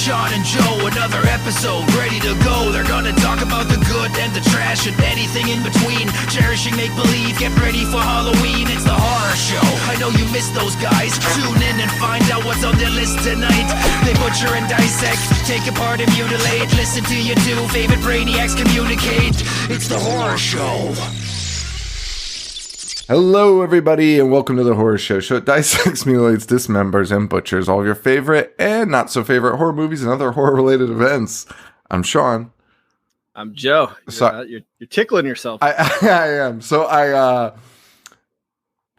Sean and Joe, another episode ready to go. They're gonna talk about the good and the trash and anything in between. Cherishing make-believe, get ready for Halloween. It's the horror show. I know you missed those guys. Tune in and find out what's on their list tonight. They butcher and dissect, take apart and mutilate. Listen to your two favorite brainiacs communicate. It's the horror show. Hello, everybody, and welcome to the Horror Show. Show it dissects, mutilates, dismembers, and butchers all of your favorite and not so favorite horror movies and other horror-related events. I'm Sean. I'm Joe. You're tickling yourself. I am. So I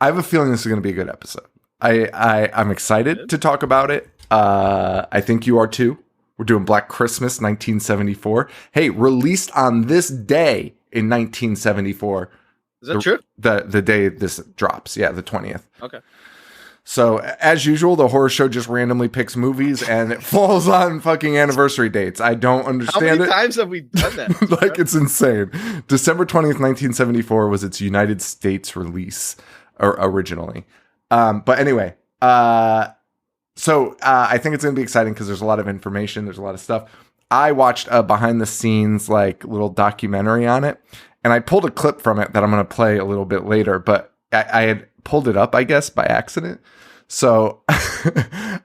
have a feeling this is going to be a good episode. I'm excited to talk about it. I think you are too. We're doing Black Christmas 1974. Hey, released on this day in 1974. Is that true? The day this drops. Yeah, the 20th. Okay. So, as usual, the Horror Show just randomly picks movies and it falls on fucking anniversary dates. I don't understand it. How many times have we done that? Like, it's insane. December 20th, 1974 was its United States release originally. But anyway, I think it's going to be exciting because there's a lot of information. There's a lot of stuff. I watched a behind the scenes, like, little documentary on it. And I pulled a clip from it that I'm going to play a little bit later, but I had pulled it up, I guess, by accident. So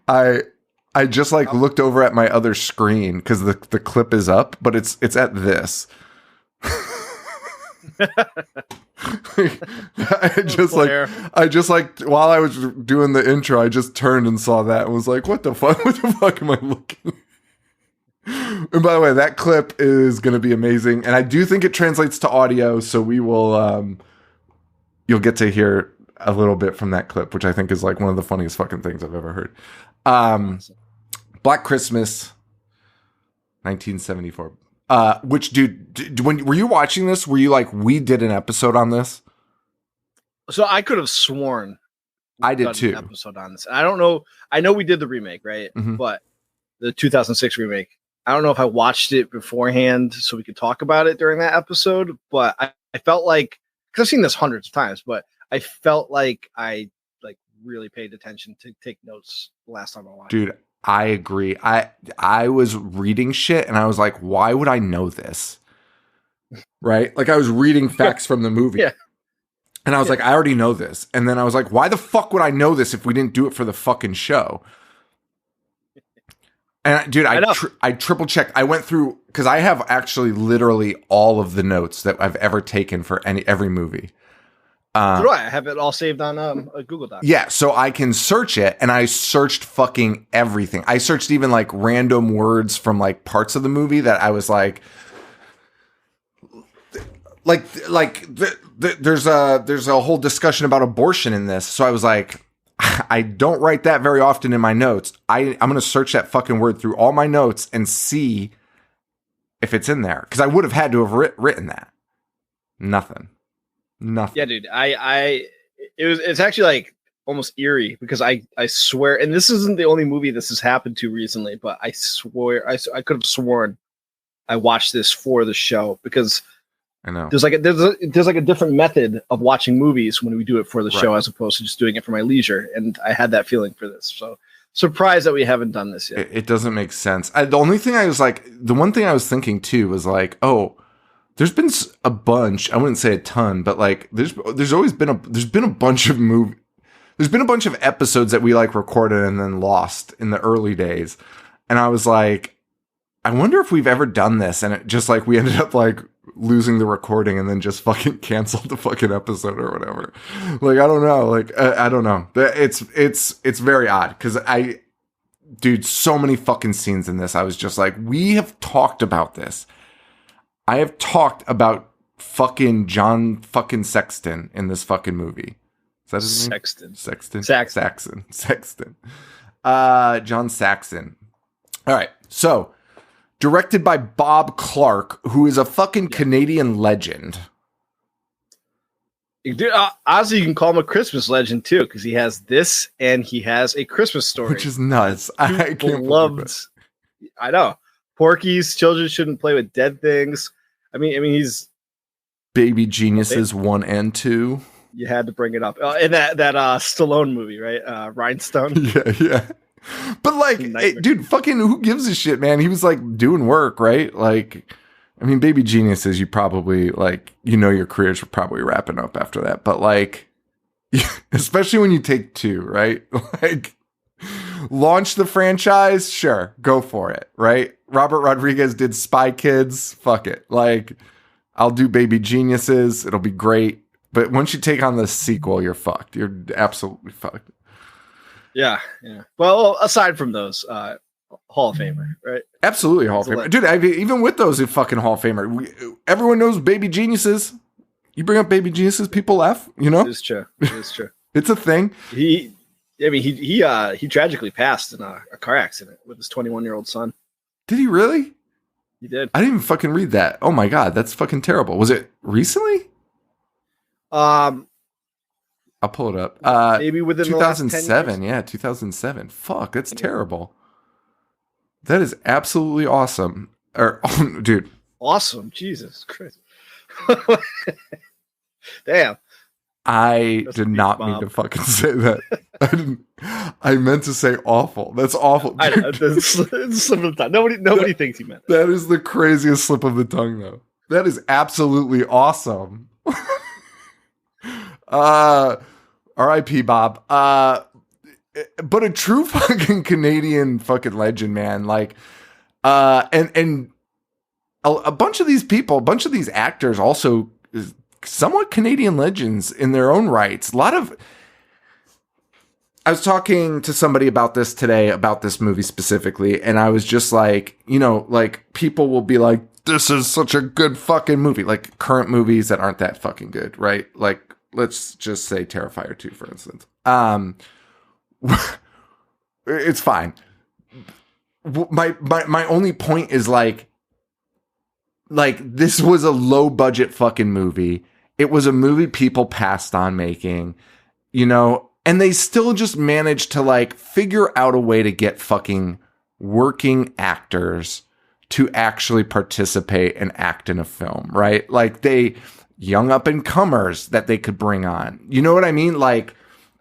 I just like looked over at my other screen because the clip is up, but it's at this. I just while I was doing the intro, I just turned and saw that and was like, what the fuck? What the fuck am I looking? And by the way, that clip is going to be amazing. And I do think it translates to audio. So we will, you'll get to hear a little bit from that clip, which I think is like one of the funniest fucking things I've ever heard. Black Christmas, 1974. Which, dude, when were you watching this? Were you like, we did an episode on this? So I could have sworn I did too. An episode on this. I don't know. I know we did the remake, right? Mm-hmm. But the 2006 remake. I don't know if I watched it beforehand so we could talk about it during that episode, but I felt like, because I've seen this hundreds of times, but I felt like I like really paid attention to take notes the last time I watched it. Dude, I agree. I was reading shit and I was like, why would I know this? Right? Like I was reading facts from the movie. Yeah. And I was like, I already know this. And then I was like, why the fuck would I know this if we didn't do it for the fucking show? And dude, I triple checked. I went through because I have actually literally all of the notes that I've ever taken for every movie. So do I have it all saved on a Google Doc. Yeah, so I can search it, and I searched fucking everything. I searched even like random words from like parts of the movie that I was like there's a whole discussion about abortion in this. So I was like, I don't write that very often in my notes. I'm going to search that fucking word through all my notes and see if it's in there. Because I would have had to have written that. Nothing. Yeah, dude. It's actually like almost eerie because I swear, and this isn't the only movie this has happened to recently, but I swear I could have sworn I watched this for the show because I know there's like a different method of watching movies when we do it for the show as opposed to just doing it for my leisure. And I had that feeling for this. So surprised that we haven't done this yet. It doesn't make sense. The one thing I was thinking too was like, oh, there's been a bunch. I wouldn't say a ton, but like there's been a bunch of episodes that we like recorded and then lost in the early days. And I was like, I wonder if we've ever done this. And it just like we ended up like losing the recording and then just fucking canceled the fucking episode or whatever. Like, I don't know. Like, I don't know. It's very odd because dude, so many fucking scenes in this. I was just like, we have talked about this. I have talked about fucking John fucking Sexton in this fucking movie. Is that his name? Sexton. John Saxon. All right. So, directed by Bob Clark, who is a fucking Canadian legend. Dude, honestly, you can call him a Christmas legend too, because he has this and he has A Christmas Story, which is nuts. I can't believe it. I know. Porky's, Children Shouldn't Play with Dead Things. I mean, he's Baby Geniuses 1 and 2. You had to bring it up. And that Stallone movie, right? Rhinestone. Yeah. But like, hey, dude, fucking who gives a shit, man? He was like doing work, right? Like, I mean, Baby Geniuses, you probably like, your careers were probably wrapping up after that. But like, especially when you take two, right? Like, launch the franchise, sure, go for it, right? Robert Rodriguez did Spy Kids, fuck it. Like, I'll do Baby Geniuses, it'll be great. But once you take on the sequel, you're fucked. You're absolutely fucked. Yeah. Well, aside from those, Hall of Famer, right? Absolutely Hall of Famer. Dude, I mean, even with those, a fucking Hall of Famer. Everyone knows Baby Geniuses. You bring up Baby Geniuses, people laugh, It's true. It's a thing. He tragically passed in a car accident with his 21-year-old son. Did he really? He did. I didn't even fucking read that. Oh my God, that's fucking terrible. Was it recently? I'll pull it up. Maybe within 2007. The last 10 years. Yeah, 2007. Fuck, that's terrible. That is absolutely awesome. Dude. Awesome. Jesus Christ. Damn. I did not mean to fucking say that. I meant to say awful. That's awful. I know. It's slip of the tongue. Nobody thinks he meant that. That is the craziest slip of the tongue, though. That is absolutely awesome. R.I.P. Bob. But a true fucking Canadian fucking legend, man. Like, and a bunch of these people, a bunch of these actors also somewhat Canadian legends in their own rights. I was talking to somebody about this today, about this movie specifically, and I was just like, like people will be like, this is such a good fucking movie. Like current movies that aren't that fucking good, right? Like, let's just say Terrifier 2, for instance. It's fine. My only point is like this was a low budget fucking movie. It was a movie people passed on making, and they still just managed to like figure out a way to get fucking working actors to actually participate and act in a film, right? Like young up and comers that they could bring on. You know what I mean? Like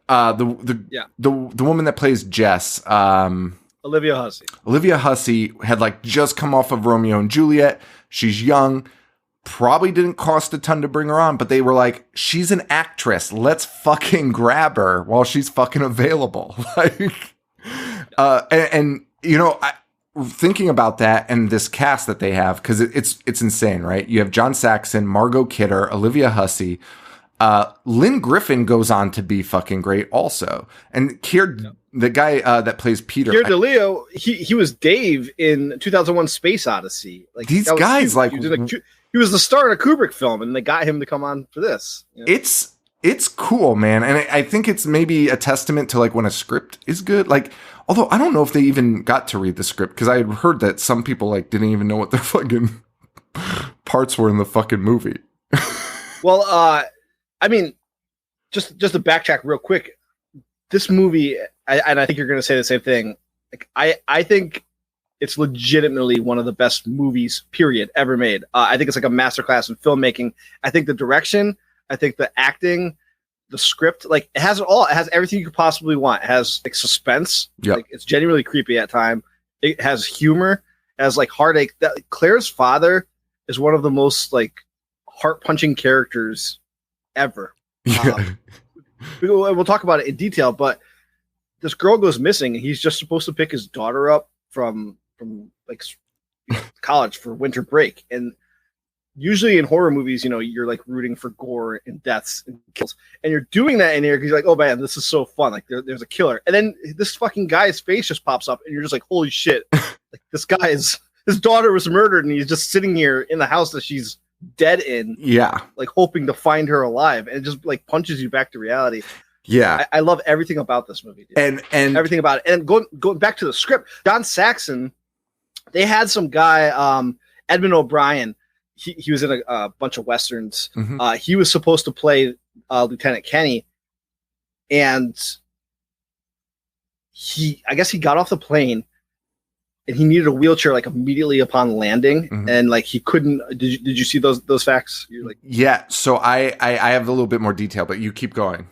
the woman that plays Jess, Olivia Hussey. Olivia Hussey had like just come off of Romeo and Juliet. She's young. Probably didn't cost a ton to bring her on, but they were like, she's an actress. Let's fucking grab her while she's fucking available. Like, thinking about that and this cast that they have, because it's insane, right? You have John Saxon, Margot Kidder, Olivia Hussey. Lynn Griffin goes on to be fucking great also. And the guy that plays Peter. Keir DeLeo, he was Dave in 2001 Space Odyssey. Like these guys, like... He was the star in a Kubrick film, and they got him to come on for this. It's cool, man. And I think it's maybe a testament to like when a script is good. Like, although I don't know if they even got to read the script, because I had heard that some people like didn't even know what their fucking parts were in the fucking movie. Well, I mean, just to backtrack real quick, this movie, and I think you're going to say the same thing. Like, I think it's legitimately one of the best movies, period, ever made. I think it's like a masterclass in filmmaking. I think the direction, I think the acting, the script, like it has it all. It has everything you could possibly want. It has like suspense. Yep. Like it's genuinely creepy at time. It has humor. It has like heartache. Claire's father is one of the most like heart-punching characters ever. Yeah. We'll talk about it in detail, but this girl goes missing, and he's just supposed to pick his daughter up from like college for winter break. And usually in horror movies, you're like rooting for gore and deaths and kills, and you're doing that in here because you're like, oh man, this is so fun. Like there's a killer, and then this fucking guy's face just pops up, and you're just like, holy shit! Like his daughter was murdered, and he's just sitting here in the house that she's dead in. Yeah, like hoping to find her alive, and it just like punches you back to reality. Yeah, I love everything about this movie, dude. and everything about it. And going back to the script, John Saxon. They had some guy, Edmund O'Brien. He was in a bunch of westerns. Mm-hmm. He was supposed to play Lieutenant Kenny, and I guess he got off the plane, and he needed a wheelchair like immediately upon landing, mm-hmm. and like he couldn't. Did you see those facts? You're like, yeah. So I have a little bit more detail, but you keep going.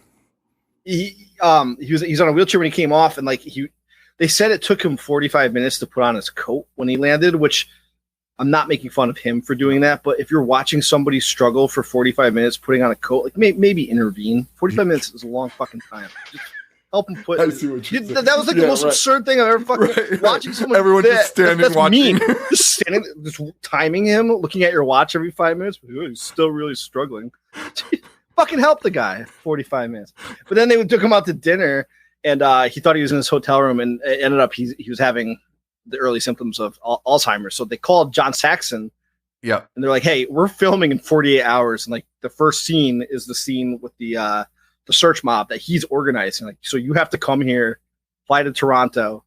He was on a wheelchair when he came off, and like They said it took him 45 minutes to put on his coat when he landed, which I'm not making fun of him for doing that. But if you're watching somebody struggle for 45 minutes putting on a coat, like maybe intervene. 45 minutes is a long fucking time. Just help him put. I see what you're saying. That was like the most absurd thing I've ever fucking watching someone. Everyone just standing watching. Mean. Just standing, just timing him, looking at your watch every 5 minutes. He's still really struggling. Fucking help the guy. 45 minutes. But then they took him out to dinner, and he thought he was in his hotel room, and it ended up he was having the early symptoms of Alzheimer's. So they called John Saxon. Yeah. And they're like, "Hey, we're filming in 48 hours, and like the first scene is the scene with the search mob that he's organizing. Like, so you have to come here, fly to Toronto,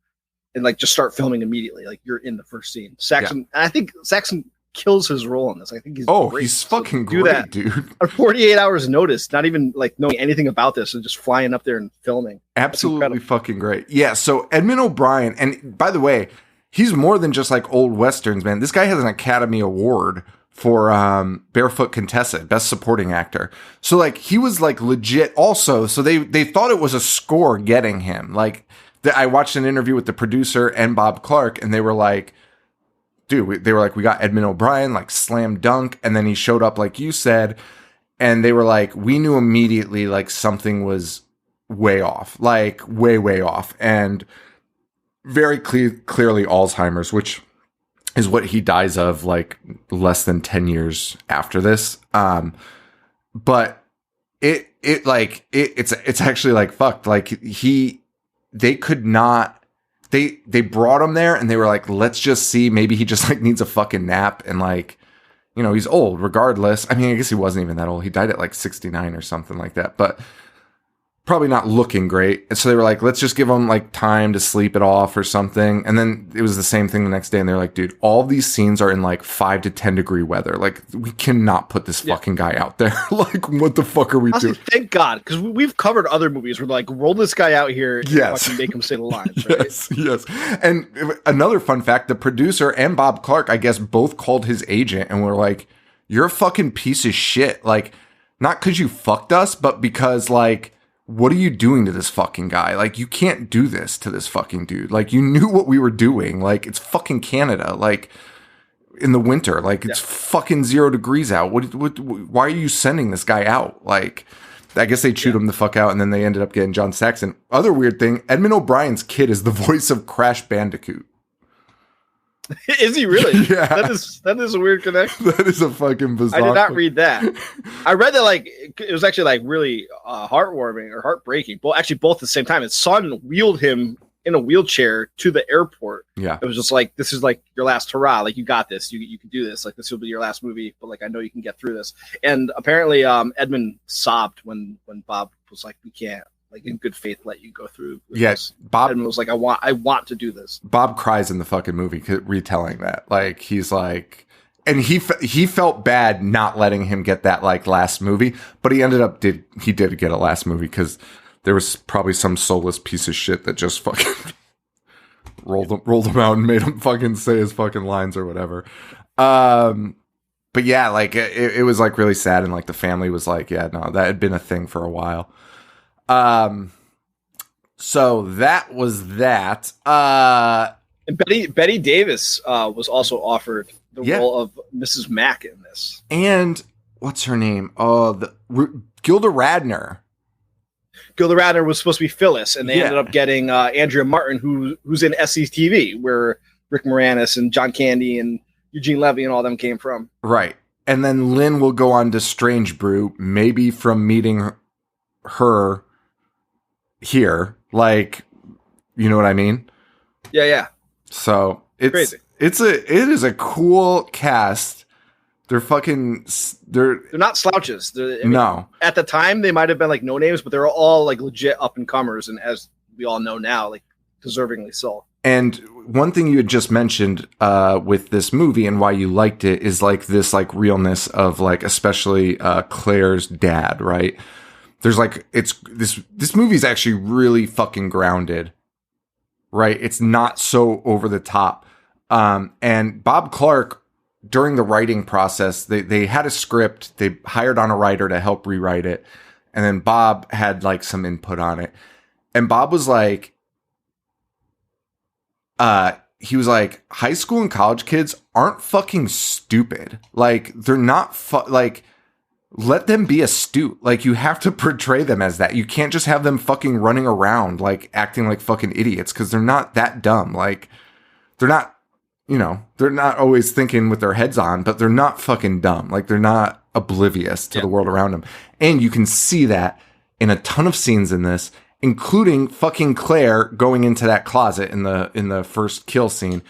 and like just start filming immediately. Like you're in the first scene." Saxon, and I think Saxon kills his role in this. I think he's great. He's fucking do great, that dude. On 48 hours notice, not even like knowing anything about this, and just flying up there and filming. Absolutely fucking great. Yeah. So Edmund O'Brien, and by the way, he's more than just like old westerns, man. This guy has an Academy Award for Barefoot Contessa, Best Supporting Actor. So like he was like legit also. So they thought it was a score getting him. Like I watched an interview with the producer and Bob Clark, and they were like, dude, they were like, we got Edmund O'Brien, like slam dunk. And then he showed up, like you said, and they were like, we knew immediately like something was way off, like way off. And very clearly Alzheimer's, which is what he dies of like less than 10 years after this. But it's actually like fucked. Like they could not, they brought him there and they were like, let's just see, maybe he just like needs a fucking nap. And like, you know, he's old regardless. I mean, I guess he wasn't even that old. He died at like 69 or something like that, but probably not looking great. And so they were like, let's just give him like time to sleep it off or something. And then it was the same thing the next day. And they're like, dude, all these scenes are in like 5 to 10 degree weather. Like we cannot put this fucking guy out there. Like, what the fuck are we doing? Thank God. Because we've covered other movies where like, roll this guy out here and fucking make him say the lines. Right? Yes. And another fun fact, the producer and Bob Clark, I guess, both called his agent and were like, you're a fucking piece of shit. Like, not because you fucked us, but because like, what are you doing to this fucking guy? Like, you can't do this to this fucking dude. Like, you knew what we were doing. Like, it's fucking Canada. Like, in the winter. Like, it's fucking 0 degrees out. Why are you sending this guy out? Like, I guess they chewed him the fuck out, and then they ended up getting John Saxon. Other weird thing, Edmund O'Brien's kid is the voice of Crash Bandicoot. Is he really? Yeah. That is a weird connection. That is a fucking bizarre. I did not read that. I read that like it was actually like really heartwarming or heartbreaking. Well, actually both at the same time. His son wheeled him in a wheelchair to the airport. Yeah. It was just like, this is like your last hurrah. Like you got this. You can do this. Like this will be your last movie, but like I know you can get through this. And apparently Edmund sobbed when Bob was like, we can't. Like in good faith, let you go through. Yes, yeah, Bob was like, I want to do this. Bob cries in the fucking movie retelling that. Like he's like, and he felt bad not letting him get that like last movie, but he ended up did get a last movie because there was probably some soulless piece of shit that just fucking rolled him out and made him fucking say his fucking lines or whatever. But yeah, like it was like really sad, and like the family was like, yeah, no, that had been a thing for a while. So that was that. And Betty Davis was also offered the role of Mrs. Mack in this. And what's her name? Gilda Radner. Gilda Radner was supposed to be Phyllis, and they ended up getting Andrea Martin, who's in SCTV, where Rick Moranis and John Candy and Eugene Levy and all them came from. Right. And then Lynn will go on to Strange Brew, maybe from meeting her here, like, you know what I mean? Yeah. So it's crazy. It is a cool cast. They're not slouches. No. At the time, they might have been like no names, but they're all like legit up and comers, and as we all know now, like deservingly so. And one thing you had just mentioned with this movie and why you liked it is like this like realness of like especially Claire's dad, right? There's like, it's this movie's actually really fucking grounded, right? It's not so over the top. And Bob Clark, during the writing process, they had a script, they hired on a writer to help rewrite it. And then Bob had like some input on it. And Bob was like, he was like, high school and college kids aren't fucking stupid. Like, they're not like, let them be astute. Like, you have to portray them as that. You can't just have them fucking running around, like, acting like fucking idiots, because they're not that dumb. Like, they're not, you know, they're not always thinking with their heads on, but they're not fucking dumb. Like, they're not oblivious to the world around them. And you can see that in a ton of scenes in this, including fucking Claire going into that closet in the first kill scene.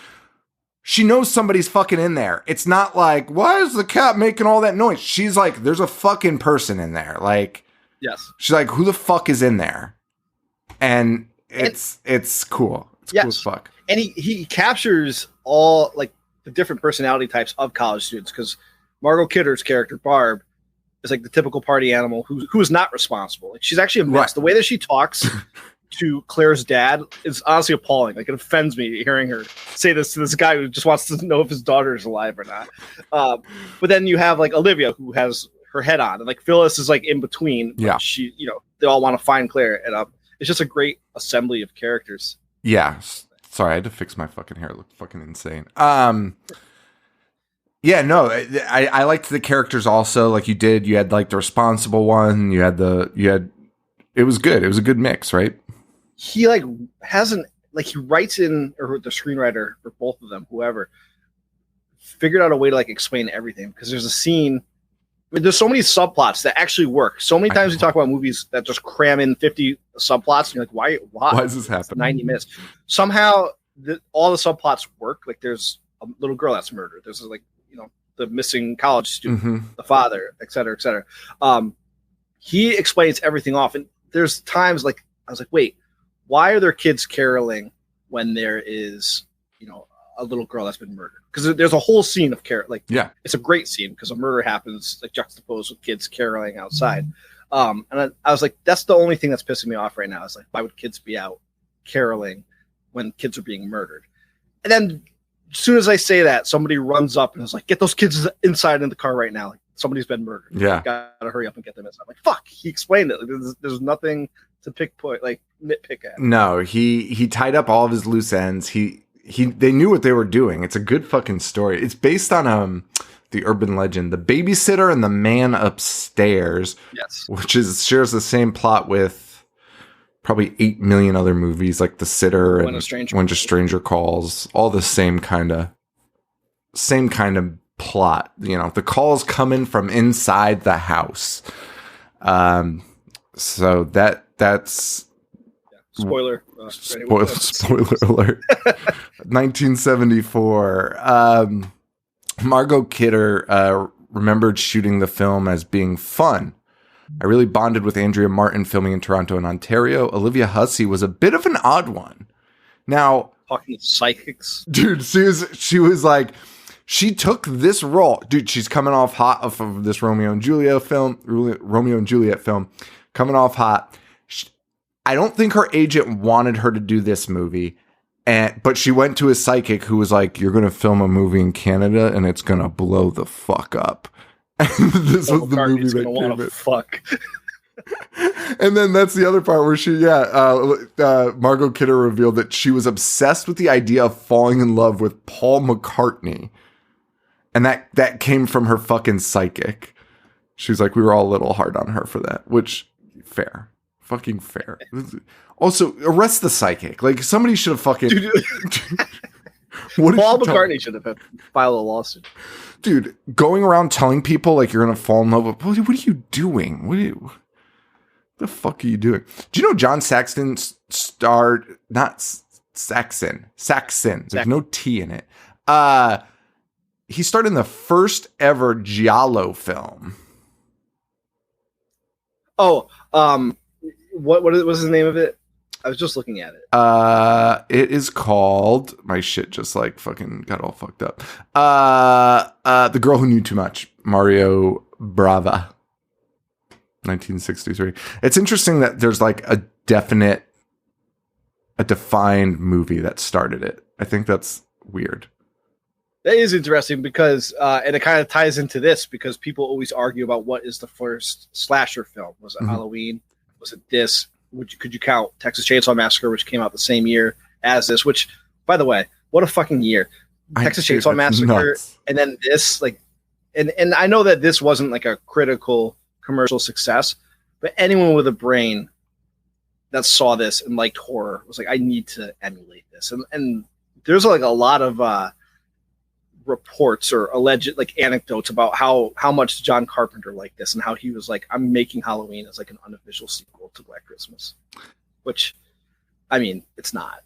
She knows somebody's fucking in there. It's not like, why is the cat making all that noise? She's like, there's a fucking person in there. Like, yes. She's like, who the fuck is in there? And it's cool. It's cool as fuck. And he captures all like the different personality types of college students, because Margot Kidder's character, Barb, is like the typical party animal who is not responsible. Like, she's actually a mess. Right. The way that she talks to Claire's dad is honestly appalling. Like, it offends me hearing her say this to this guy who just wants to know if his daughter is alive or not. But then you have like Olivia, who has her head on, and like Phyllis is like in between. Yeah, she, you know, they all want to find Claire, and it's just a great assembly of characters. Yeah. Sorry, I had to fix my fucking hair. It looked fucking insane. Yeah, no, I liked the characters also. Like, you had like the responsible one. You had it was good. It was a good mix, right? He like hasn't, like, he writes in, or the screenwriter for both of them, whoever, figured out a way to like explain everything. Because there's a scene, I mean, there's so many subplots that actually work. So many times we talk about movies that just cram in 50 subplots, and you're like, why is this happening? 90 minutes. Somehow all the subplots work. Like, there's a little girl that's murdered. There's like, you know, the missing college student, the father, et cetera, et cetera. He explains everything off. And there's times like, I was like, wait, why are there kids caroling when there is, you know, a little girl that's been murdered? Because there's a whole scene of carol. Like, yeah, it's a great scene because a murder happens, like, juxtaposed with kids caroling outside. And I was like, that's the only thing that's pissing me off right now. It's like, why would kids be out caroling when kids are being murdered? And then as soon as I say that, somebody runs up and is like, get those kids inside in the car right now. Like, somebody's been murdered. Yeah. You gotta hurry up and get them inside. I'm like, fuck, he explained it. Like, there's nothing to nitpick at. No, he tied up all of his loose ends. They knew what they were doing. It's a good fucking story. It's based on the urban legend, The Babysitter and the Man Upstairs. Yes. Which shares the same plot with probably 8 million other movies, like The Sitter and When a Stranger Calls. All the same kind of plot. You know, the calls coming from inside the house. So that's spoiler. Spoiler alert. 1974. Margot Kidder remembered shooting the film as being fun. I really bonded with Andrea Martin filming in Toronto and Ontario. Olivia Hussey was a bit of an odd one. Now, talking psychics, dude, she was like, she took this role, dude. She's coming off hot of this Romeo and Juliet film, coming off hot. I don't think her agent wanted her to do this movie, but she went to a psychic who was like, "You're going to film a movie in Canada, and it's going to blow the fuck up." And this was the movie that came in. Fuck. And then that's the other part where Margot Kidder revealed that she was obsessed with the idea of falling in love with Paul McCartney, and that came from her fucking psychic. She was like, we were all a little hard on her for that, which fair. Fucking fair. Also, arrest the psychic. Like, somebody should have fucking. Paul McCartney should have filed a lawsuit. Dude, going around telling people like you're gonna fall in love with. What are you doing? What the fuck are you doing? Do you know John Saxon starred? Not Saxon. There's no T in it. He starred in the first ever Giallo film. Oh, what was the name of it? I was just looking at it. It is called, my shit just like fucking got all fucked up. The Girl Who Knew Too Much, Mario Brava, 1963. It's interesting that there's like a defined movie that started it. I think that's weird. That is interesting because, and it kind of ties into this because people always argue about what is the first slasher film. Was it Halloween? Was it this? Could you count Texas Chainsaw Massacre, which came out the same year as this, which By the way, what a fucking year. Texas Chainsaw Massacre, nuts. and then this, like, and I know that this wasn't like a critical commercial success, but anyone with a brain that saw this and liked horror was like, I need to emulate this. And there's like a lot of reports or alleged like anecdotes about how much John Carpenter liked this and how he was like, I'm making Halloween as like an unofficial sequel to Black Christmas, which, I mean, it's not.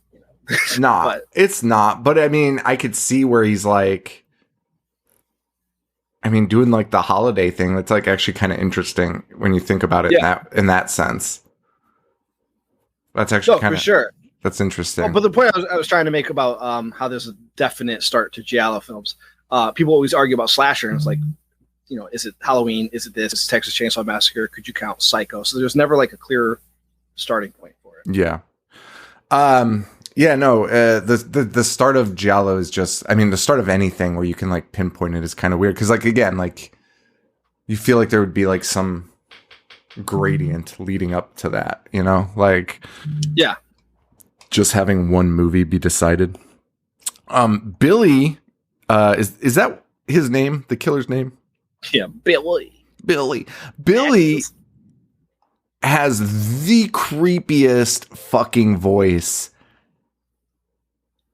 It's not. But I mean, I could see where he's like, I mean, doing like the holiday thing. That's like actually kind of interesting when you think about it in that sense. That's actually kind of, for sure. That's interesting. But the point I was trying to make about how there's a definite start to giallo films. People always argue about slasher, and it's like, is it Halloween? Is it this? Is it Texas Chainsaw Massacre? Could you count Psycho? So there's never like a clear starting point for it. Yeah. The start of giallo is just, I mean, the start of anything where you can like pinpoint it is kind of weird. Cause like, again, like you feel like there would be like some gradient leading up to that, like, yeah, just having one movie be decided. Billy, is that his name? The killer's name? Yeah. Billy has the creepiest fucking voice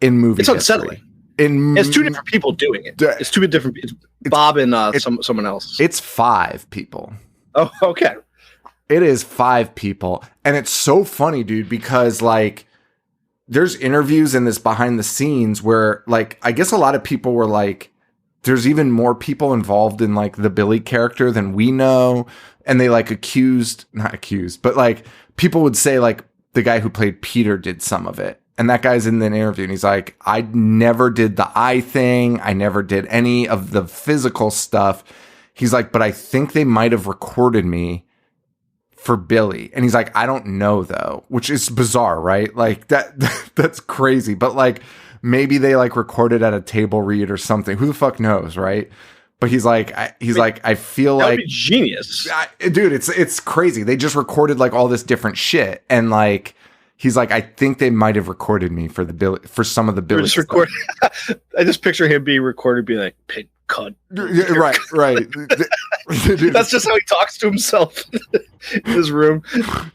in movie. It's unsettling. It's two different people doing it. It's two different. It's Bob and someone else. It's 5 people. Oh, okay. It is 5 people, and it's so funny, dude, because like there's interviews in this behind the scenes where like I guess a lot of people were like, there's even more people involved in like the Billy character than we know, and they like not accused, but like people would say like the guy who played Peter did some of it. And that guy's in the interview and he's like, I never did the eye thing. I never did any of the physical stuff. He's like, but I think they might have recorded me for Billy. And he's like, I don't know though, which is bizarre, right? Like that's crazy. But like, maybe they like recorded at a table read or something. Who the fuck knows, right? But he's like, I feel that like would be genius, dude. It's crazy. They just recorded like all this different shit, and like he's like, I think they might have recorded me for some of the Billy. I just picture him being recorded, being like, "Pig cunt." Right. Dude, that's just how he talks to himself in his room.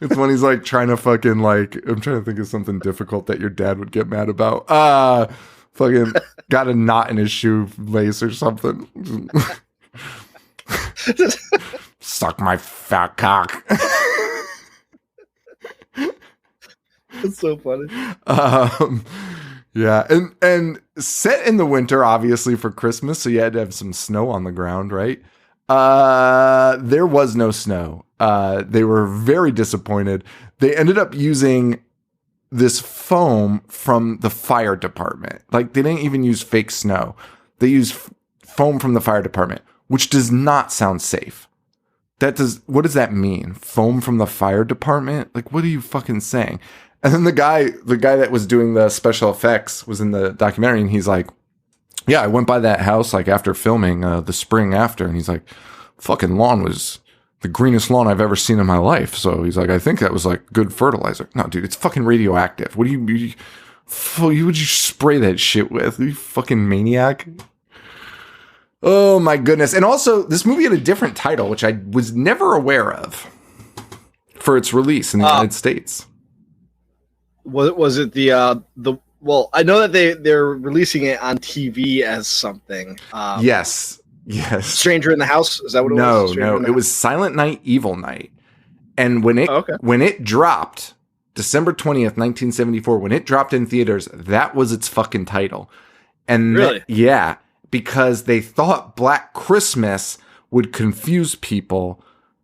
It's when he's like trying to fucking like, I'm trying to think of something difficult that your dad would get mad about. Fucking got a knot in his shoelace or something. Suck my fat cock. That's so funny. Yeah, and set in the winter, obviously for Christmas, so you had to have some snow on the ground, right? There was no snow. They were very disappointed. They ended up using this foam from the fire department. Like, they didn't even use fake snow. They used foam from the fire department, which does not sound safe. What does that mean? Foam from the fire department? Like, what are you fucking saying? And then the guy that was doing the special effects was in the documentary, and he's like, yeah, I went by that house like after filming the spring after, and he's like, fucking lawn was the greenest lawn I've ever seen in my life. So he's like, I think that was like good fertilizer. No, dude, it's fucking radioactive. What would you spray that shit with? Are you fucking maniac? Oh my goodness. And also, this movie had a different title, which I was never aware of for its release in the United States. Was it the well, I know that they're releasing it on TV as something. Yes. Stranger in the House? Is that what it was? No. It was Silent Night, Evil Night. And when it dropped, December 20th, 1974, when it dropped in theaters, that was its fucking title. And really? Yeah, because they thought Black Christmas would confuse people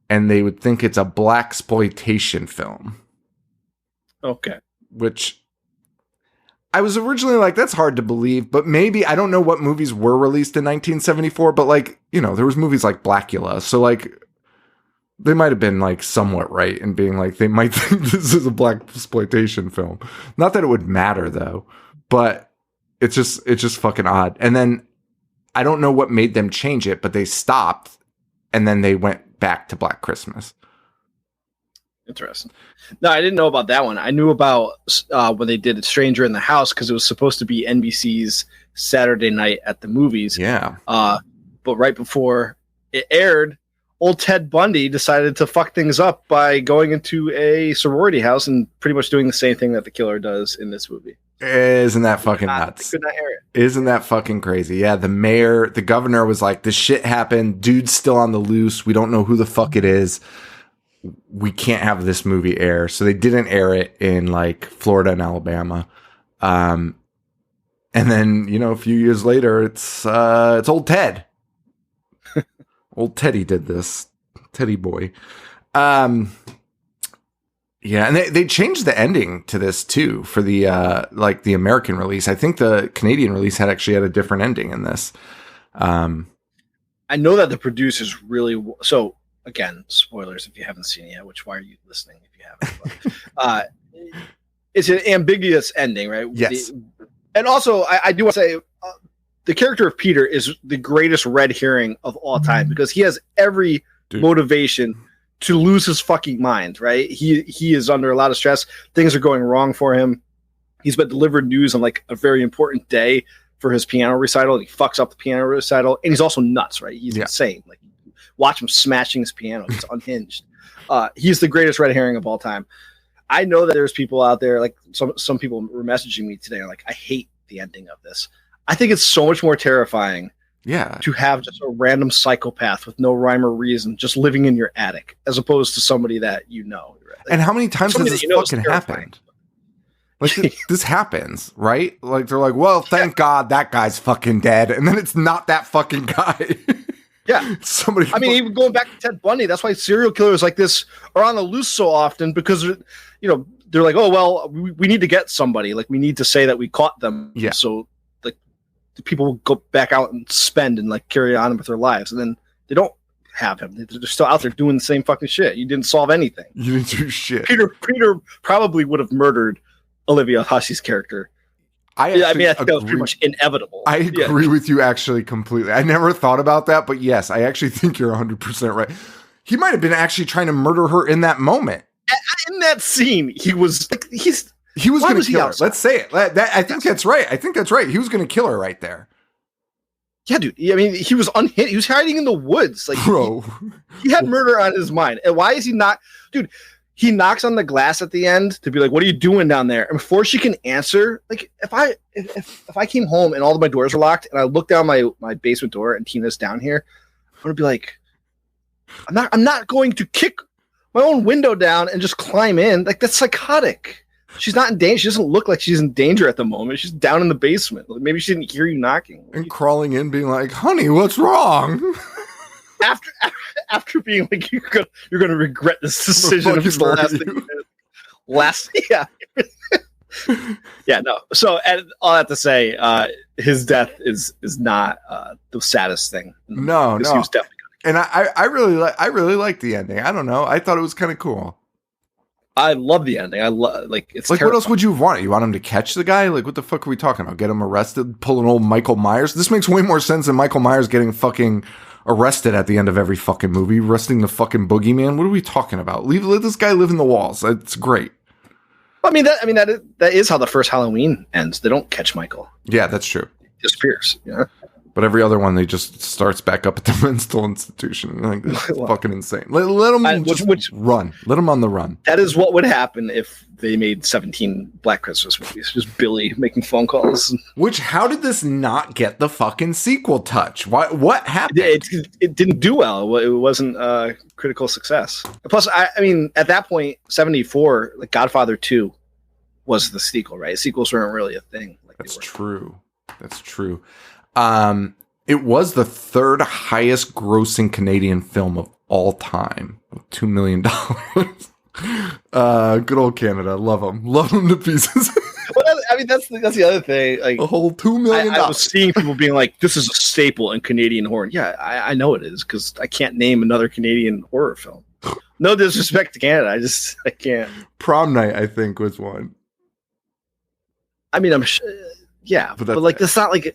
and they would think it's a blaxploitation film. Okay. Which I was originally like, that's hard to believe, but maybe, I don't know what movies were released in 1974, but like, there was movies like Blackula. So like, they might have been like somewhat right in being like, they might think this is a blaxploitation film. Not that it would matter though, but it's just fucking odd. And then I don't know what made them change it, but they stopped and then they went back to Black Christmas. Interesting. No, I didn't know about that one. I knew about when they did Stranger in the House because it was supposed to be NBC's Saturday night at the movies. Yeah. But right before it aired, old Ted Bundy decided to fuck things up by going into a sorority house and pretty much doing the same thing that the killer does in this movie. Isn't that fucking nuts? Could not air it. Isn't that fucking crazy? Yeah, the governor was like, this shit happened. Dude's still on the loose. We don't know who the fuck it is. We can't have this movie air. So they didn't air it in like Florida and Alabama. And then, a few years later, it's old Ted. Old Teddy did this. Teddy boy. Yeah, and they changed the ending to this too for the the American release. I think the Canadian release had a different ending in this. I know that the producers really so. Again, spoilers if you haven't seen it yet. Which why are you listening if you haven't? But, it's an ambiguous ending, right? Yes. And also, I do want to say the character of Peter is the greatest red herring of all time because he has every motivation to lose his fucking mind, right? He is under a lot of stress. Things are going wrong for him. He's been delivered news on like a very important day for his piano recital. He fucks up the piano recital, and he's also nuts, right? He's insane. Like, watch him smashing his piano. It's unhinged. He's the greatest red herring of all time. I know that there's people out there, like some people were messaging me today, like, I hate the ending of this. I think it's so much more terrifying to have just a random psychopath with no rhyme or reason just living in your attic as opposed to somebody that you know. Like, and how many times has this fucking happened? Like, this happens, right? Like, they're like, well, thank God that guy's fucking dead. And then it's not that fucking guy. Yeah. Somebody. I mean, even going back to Ted Bundy, that's why serial killers like this are on the loose so often because, they're like, oh, well, we need to get somebody. Like, we need to say that we caught them. Yeah. So, like, the people will go back out and spend and, like, carry on with their lives. And then they don't have him. They're still out there doing the same fucking shit. You didn't solve anything. You didn't do shit. Peter probably would have murdered Olivia Hussey's character. I think that was pretty much inevitable. I agree with you actually completely. I never thought about that, but yes, I actually think you're 100% right. He might have been actually trying to murder her in that moment. In that scene, he was like, he was going to kill her. Let's say it. I think that's right. I think that's right. He was going to kill her right there. Yeah, dude. I mean, he was unhinged. He was hiding in the woods. Like, bro, he had murder on his mind. And why is he not, dude? He knocks on the glass at the end to be like, "What are you doing down there?" And before she can answer, like, if I came home and all of my doors were locked and I look down my basement door and Tina's down here, I'm gonna be like, I'm not going to kick my own window down and just climb in. Like, that's psychotic. She's not in danger. She doesn't look like she's in danger at the moment. She's down in the basement. Like, maybe she didn't hear you knocking. And crawling in, being like, "Honey, what's wrong?" After being like, you're gonna regret this decision. Yeah, no. So, and all that to say, his death is not the saddest thing. No. He was definitely and I really like the ending. I don't know. I thought it was kind of cool. I love the ending. I love it's like, what else would you want? You want him to catch the guy? Like, what the fuck are we talking about? Get him arrested? Pull an old Michael Myers? This makes way more sense than Michael Myers getting fucking arrested at the end of every fucking movie, arresting the fucking boogeyman. What are we talking about? Let this guy live in the walls. It's great. That is how the first Halloween ends. They don't catch Michael. Yeah, that's true. He disappears. Yeah. But every other one, they just starts back up at the mental institution. Like, that's fucking insane. Let them run. Let them on the run. That is what would happen if they made 17 Black Christmas movies. Just Billy making phone calls. How did this not get the fucking sequel touch? What happened? It didn't do well. It wasn't a critical success. Plus, I mean, at that point, 74, like Godfather 2 was the sequel, right? Sequels weren't really a thing. That's true. That's true. It was the third highest grossing Canadian film of all time, with $2 million. Good old Canada. Love them to pieces. Well, that's the other thing. Like, a whole $2 million. I was seeing people being like, "This is a staple in Canadian horror." Yeah, I know it is because I can't name another Canadian horror film. No disrespect to Canada, I can't. Prom Night, I think, was one. I mean, I'm sure, yeah, but like, that's not like.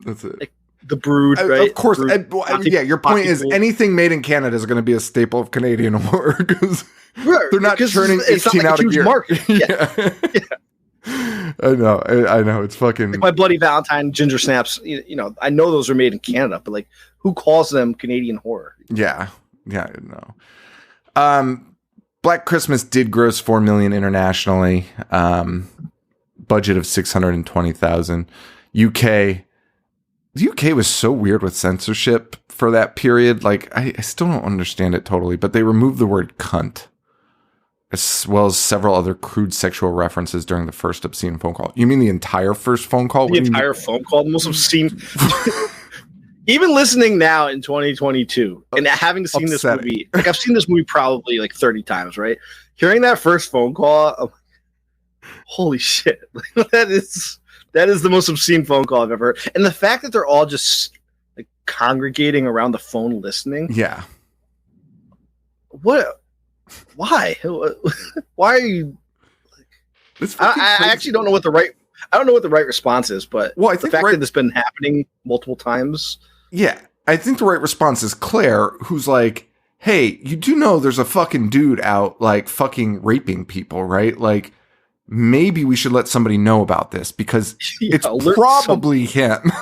That's it. Like, the Brood, right? Of course. Brood, Yeah, your point is anything made in Canada is going to be a staple of Canadian horror because they're not churning 18 out a year. Market. Yeah. I know. It's fucking like My Bloody Valentine, Ginger Snaps. You know, I know those are made in Canada, but like, who calls them Canadian horror? Yeah, no. Black Christmas did gross $4 million internationally. Budget of $620,000. The UK was so weird with censorship for that period. Like, I still don't understand it totally, but they removed the word cunt, as well as several other crude sexual references during the first obscene phone call. You mean the entire first phone call? The entire phone call? The most obscene. Even listening now in 2022 and having seen this movie, like I've seen this movie probably like 30 times, right? Hearing that first phone call, I'm like, holy shit. That is the most obscene phone call I've ever heard. And the fact that they're all just like congregating around the phone listening. Yeah. What? Why? Why are you? I actually don't know what the right. I don't know what the right response is, but I think the fact that it's been happening multiple times. Yeah, I think the right response is Claire, who's like, "Hey, you do know there's a fucking dude out like fucking raping people, right? Like, maybe we should let somebody know about this because it's probably him."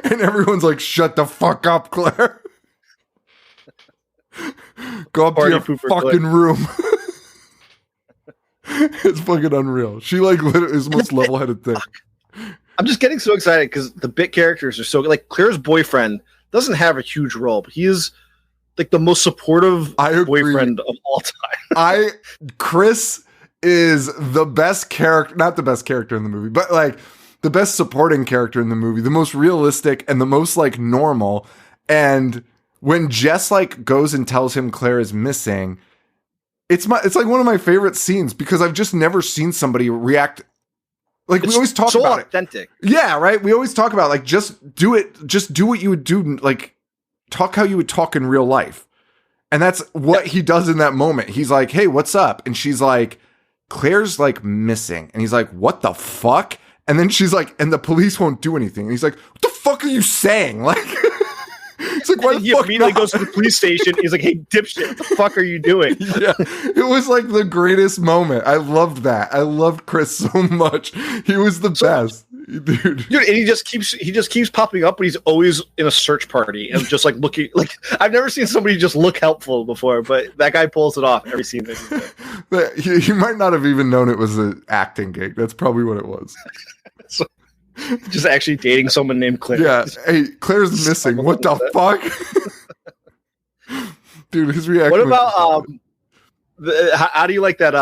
And everyone's like, "Shut the fuck up, Claire. Go up to your fucking room." It's fucking unreal. She like is the most level-headed thing. I'm just getting so excited because the bit characters are so good. Like Claire's boyfriend doesn't have a huge role, but he is like the most supportive boyfriend of all time. Chris is the best character, not the best character in the movie, but like the best supporting character in the movie, the most realistic and the most like normal. And when Jess like goes and tells him Claire is missing, it's like one of my favorite scenes because I've just never seen somebody react like we always talk about authentic. Yeah, right. We always talk about like just do it, just do what you would do, like talk how you would talk in real life. And that's what he does in that moment. He's like, "Hey, what's up?" And she's like, "Claire's like missing." And he's like, "What the fuck?" And then she's like, "And the police won't do anything." And he's like, "What the fuck are you saying?" Like it's like, why the fuck immediately goes to the police station. He's like, "Hey, dipshit, what the fuck are you doing?" Yeah, it was like the greatest moment. I loved that. I loved Chris so much. He was the best, dude. And he just keeps popping up, but he's always in a search party and just like looking. Like I've never seen somebody just look helpful before, but that guy pulls it off every scene that he's in. You might not have even known it was an acting gig. That's probably what it was. So, just actually dating someone named Claire. Yeah. Hey, Claire's missing. What the fuck? Dude, his reaction. What about how do you like that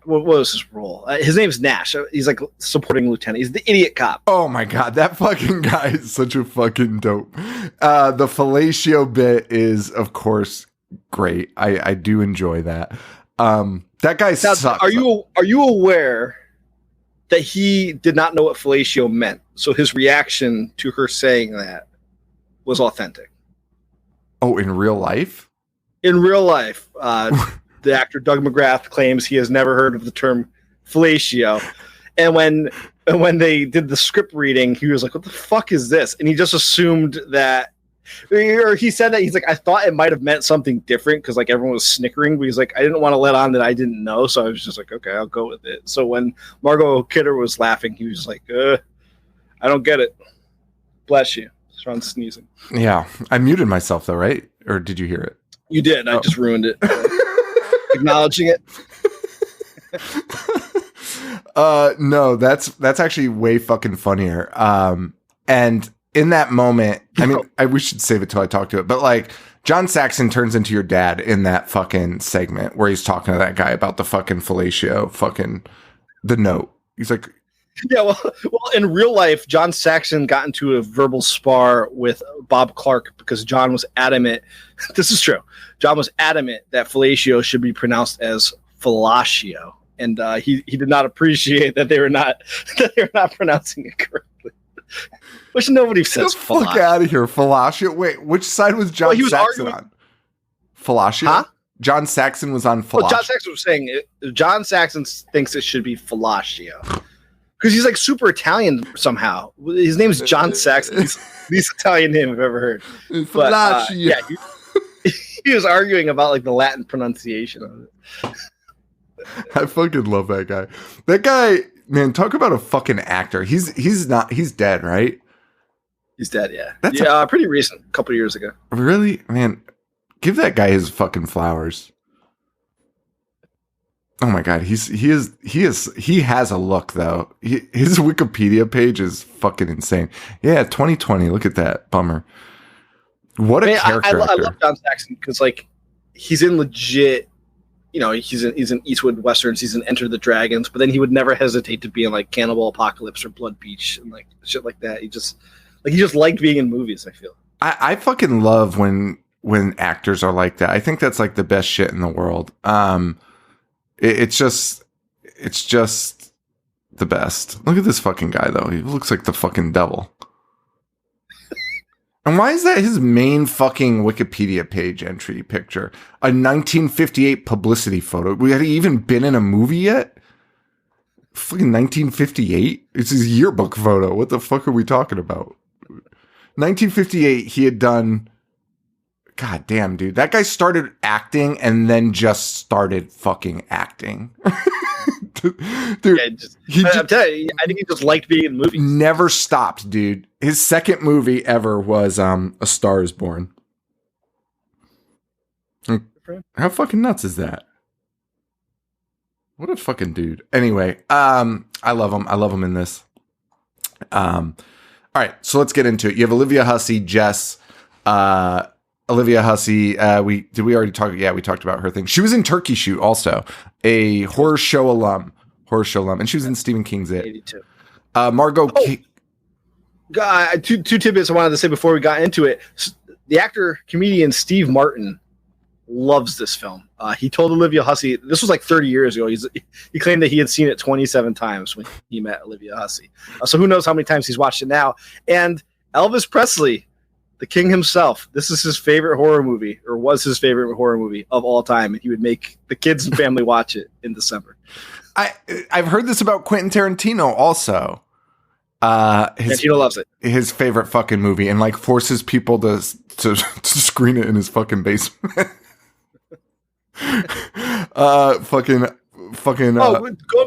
what was his role? His name's Nash. He's like supporting lieutenant. He's the idiot cop. Oh my god, that fucking guy is such a fucking dope. The fellatio bit is of course great. I do enjoy that. That guy sucks. Are you aware that he did not know what fellatio meant? So his reaction to her saying that was authentic. Oh, in real life? In real life, the actor Doug McGrath claims he has never heard of the term fellatio. And when they did the script reading, he was like, "What the fuck is this?" And he just assumed that, or he said that he's like, "I thought it might have meant something different," because like everyone was snickering, but he's like, "I didn't want to let on that I didn't know," so I was just like, "Okay, I'll go with it." So when Margot Kidder was laughing, he was like, "I don't get it." Bless you. Sean's sneezing. Yeah, I muted myself though, right? Or did you hear it? You did. I just ruined it. Acknowledging it. No, that's actually way fucking funnier. And in that moment, I mean, we should save it till I talk to it, but like John Saxon turns into your dad in that fucking segment where he's talking to that guy about the fucking fellatio, fucking the note. He's like, yeah, well, in real life, John Saxon got into a verbal spar with Bob Clark because John was adamant. This is true. John was adamant that fellatio should be pronounced as fellatio, and he did not appreciate that they were not pronouncing it correctly. Which nobody says. Get the fuck out of here, fellatio. Wait, which side was John Saxon on? Fellatio. Huh? John Saxon was on fellatio. Well, John Saxon was saying John Saxon thinks it should be fellatio. because he's like super Italian somehow. His name's John Saxon. He's the least Italian name I've ever heard. But, yeah, he was arguing about like the Latin pronunciation of it. I fucking love that guy. That guy, man, talk about a fucking actor. He's dead, right? He's dead, yeah. That's pretty recent, a couple of years ago. Really? Man, give that guy his fucking flowers. Oh my god, he has a look though. His Wikipedia page is fucking insane. Yeah, 2020. Look at that. Bummer. What a character. I love John Saxon because like he's in legit, you know, he's in Eastwood Westerns, he's in Enter the Dragons, but then he would never hesitate to be in like Cannibal Apocalypse or Blood Beach and like shit like that. He just liked being in movies, I feel. I fucking love when actors are like that. I think that's like the best shit in the world. It's just the best. Look at this fucking guy though. He looks like the fucking devil. And why is that his main fucking Wikipedia page entry picture? A 1958 publicity photo. Had he even been in a movie yet? Fucking 1958? It's his yearbook photo. What the fuck are we talking about? 1958, he had done... God damn, dude. That guy started acting and then just started fucking acting. Dude, I'm telling you, I think he just liked being in movies. Never stopped, dude. His second movie ever was A Star Is Born. How fucking nuts is that? What a fucking dude. Anyway, I love him. I love him in this. All right, so let's get into it. You have Olivia Hussey, Jess. Olivia Hussey, did we already talk? Yeah, we talked about her thing. She was in Turkey Shoot also, a horror show alum, and she was in Stephen King's It. 82. Margot. Two tidbits I wanted to say before we got into it. The actor comedian Steve Martin loves this film. He told Olivia Hussey, this was like 30 years ago. He claimed that he had seen it 27 times when he met Olivia Hussey. So who knows how many times he's watched it now? And Elvis Presley, the king himself, this is his favorite horror movie, or was his favorite horror movie of all time, and he would make the kids and family watch it in December. I've heard this about Quentin Tarantino also. Tarantino loves it. His favorite fucking movie, and like forces people to screen it in his fucking basement. Going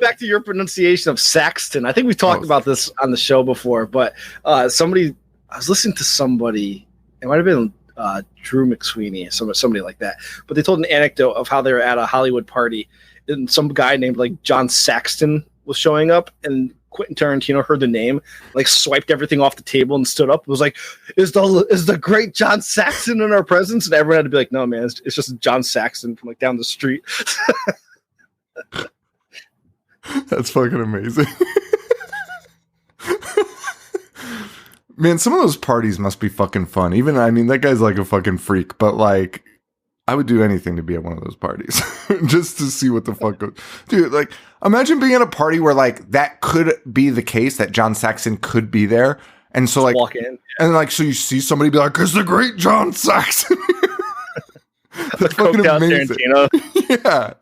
back to your pronunciation of Saxton, I think we've talked about this on the show before, but I was listening to somebody, it might have been Drew McSweeney, somebody like that, but they told an anecdote of how they were at a Hollywood party and some guy named like John Saxton was showing up, and Quentin Tarantino heard the name, like swiped everything off the table and stood up. It was like, is the great John Saxton in our presence? And everyone had to be like, no, man, it's just John Saxton from like down the street. That's fucking amazing. Man, some of those parties must be fucking fun. That guy's like a fucking freak, but like, I would do anything to be at one of those parties just to see what the fuck goes. Dude, like, imagine being at a party where like that could be the case, that John Saxon could be there. And so like, walk in, and like, so you see somebody be like, it's the great John Saxon. That's fucking amazing. Yeah.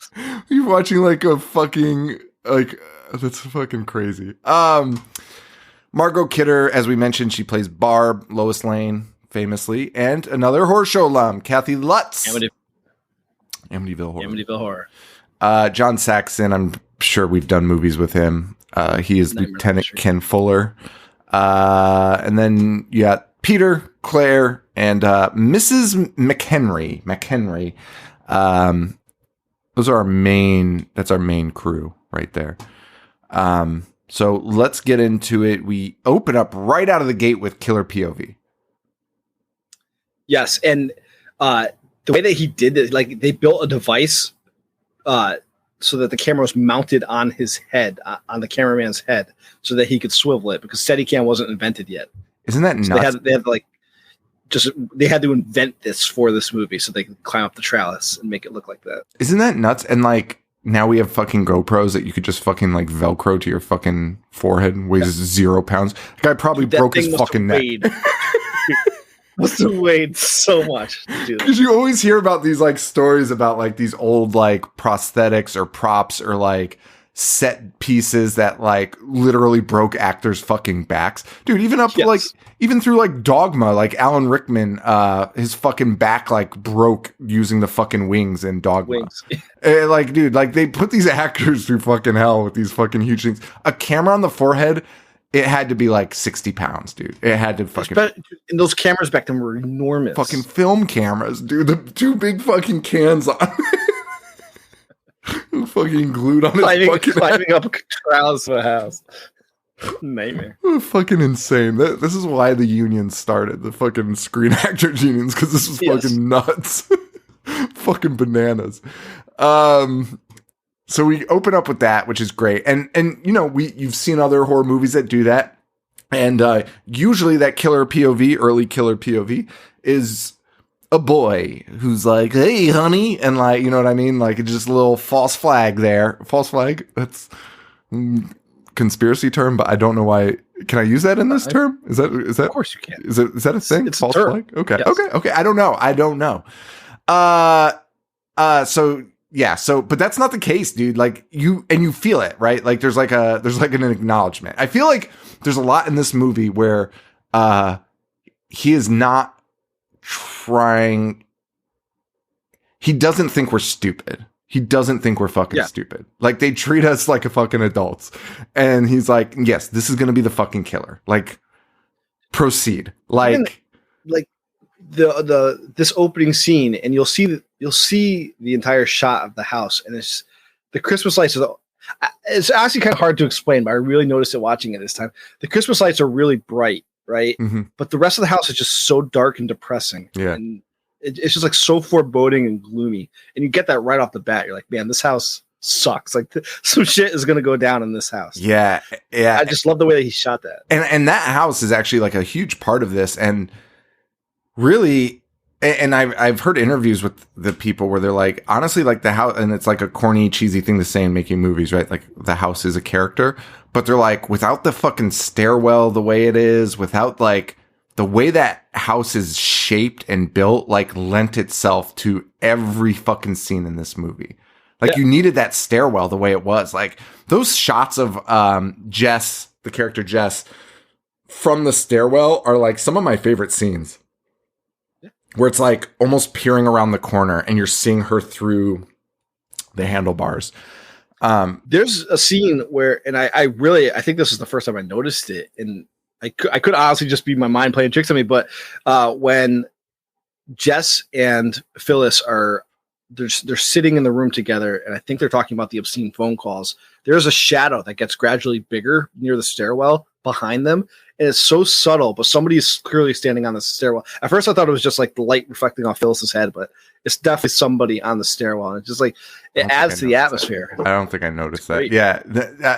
You're watching like a fucking, like, that's fucking crazy. Margot Kidder, as we mentioned, she plays Barb, Lois Lane, famously, and another horror show alum, Kathy Lutz. Amityville Horror. John Saxon, I'm sure we've done movies with him. He is Lieutenant Ken Fuller. And then you got Peter, Claire, and Mrs. McHenry. That's our main crew right there. So let's get into it. We open up right out of the gate with killer POV. Yes, and the way that he did this, like they built a device so that the camera was mounted on his head, on the cameraman's head, so that he could swivel it, because Steadicam wasn't invented yet. Isn't that nuts? They had to invent this for this movie so they could climb up the trellis and make it look like that. Isn't that nuts? And like, now we have fucking GoPros that you could just fucking like Velcro to your fucking forehead, weighs 0 pounds. The guy probably broke his fucking neck. Must have weighed so much. Because you always hear about these like stories about like these old like prosthetics or props or like set pieces that like literally broke actors' fucking backs, dude. Even up like even through like Dogma, like Alan Rickman, his fucking back like broke using the fucking wings in Dogma. Like, dude, like they put these actors through fucking hell with these fucking huge things. A camera on the forehead, it had to be like 60 pounds, dude. It had to fucking. And those cameras back then were enormous. Fucking film cameras, dude. The two big fucking cans on. Fucking glued on his fucking climbing up trowels of a house. Nightmare. Fucking insane. This is why the union started, the fucking Screen Actors unions, because this was fucking nuts. Fucking bananas. So we open up with that, which is great. And you know, you've seen other horror movies that do that. And usually that killer POV, early killer POV, is a boy who's like, hey, honey. And like, you know what I mean? Like, it's just a little false flag there. False flag? That's conspiracy term, but I don't know why. Can I use that in this term? Is that? Of course you can. Is that a thing? It's false a term. flag? Okay. Yes. Okay. I don't know. So, but that's not the case, dude. Like you feel it, right? Like there's like an acknowledgement. I feel like there's a lot in this movie where, he is not trying. He doesn't think we're stupid. He doesn't think we're fucking stupid. Like they treat us like a fucking adults. And he's like, yes, this is going to be the fucking killer. Like proceed. Like this opening scene, and you'll see the entire shot of the house, and it's the Christmas lights. It's actually kind of hard to explain, but I really noticed it watching it this time. The Christmas lights are really bright, right? Mm-hmm. But the rest of the house is just so dark and depressing. Yeah. And it's just like so foreboding and gloomy. And you get that right off the bat. You're like, man, this house sucks. Like some shit is going to go down in this house. Yeah. Yeah. I just love the way that he shot that. And that house is actually like a huge part of this. And really, and I've heard interviews with the people where they're like, honestly, like the house, and it's like a corny, cheesy thing to say in making movies, right? Like the house is a character, but they're like, without the fucking stairwell the way it is, without like the way that house is shaped and built, like lent itself to every fucking scene in this movie. Like you needed that stairwell the way it was. Like those shots of Jess, the character Jess, from the stairwell are like some of my favorite scenes. Where it's like almost peering around the corner and you're seeing her through the handlebars. There's a scene where, and I think this is the first time I noticed it, and I could honestly just be my mind playing tricks on me, but when Jess and Phyllis they're sitting in the room together, and I think they're talking about the obscene phone calls. There's a shadow that gets gradually bigger near the stairwell behind them, and it's so subtle, but somebody is clearly standing on the stairwell. At first I thought it was just like the light reflecting off Phyllis's head, but it's definitely somebody on the stairwell, and it's just like it adds to the atmosphere. I don't think I noticed that. Yeah,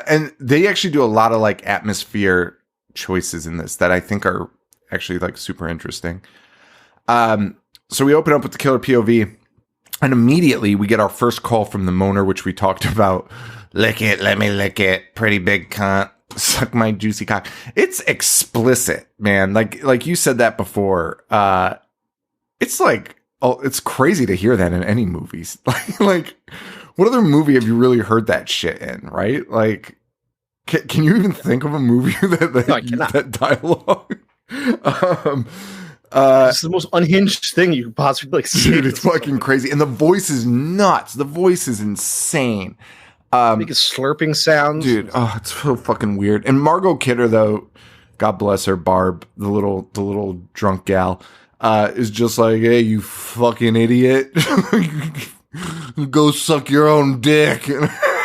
and they actually do a lot of like atmosphere choices in this that I think are actually like super interesting. So we open up with the killer POV, and immediately we get our first call from the moaner, which we talked about. Lick it, let me lick it, pretty big cunt. Suck my juicy cock. It's explicit, man. Like you said that before. It's like, it's crazy to hear that in any movies. like what other movie have you really heard that shit in? Right? Like, can you even think of a movie that used that dialogue? It's the most unhinged thing you could possibly see. Dude, it's fucking crazy, and the voice is nuts. The voice is insane. Making slurping sounds, dude. Oh, it's so fucking weird. And Margot Kidder, though, God bless her, Barb, the little drunk gal, is just like, hey, you fucking idiot, go suck your own dick.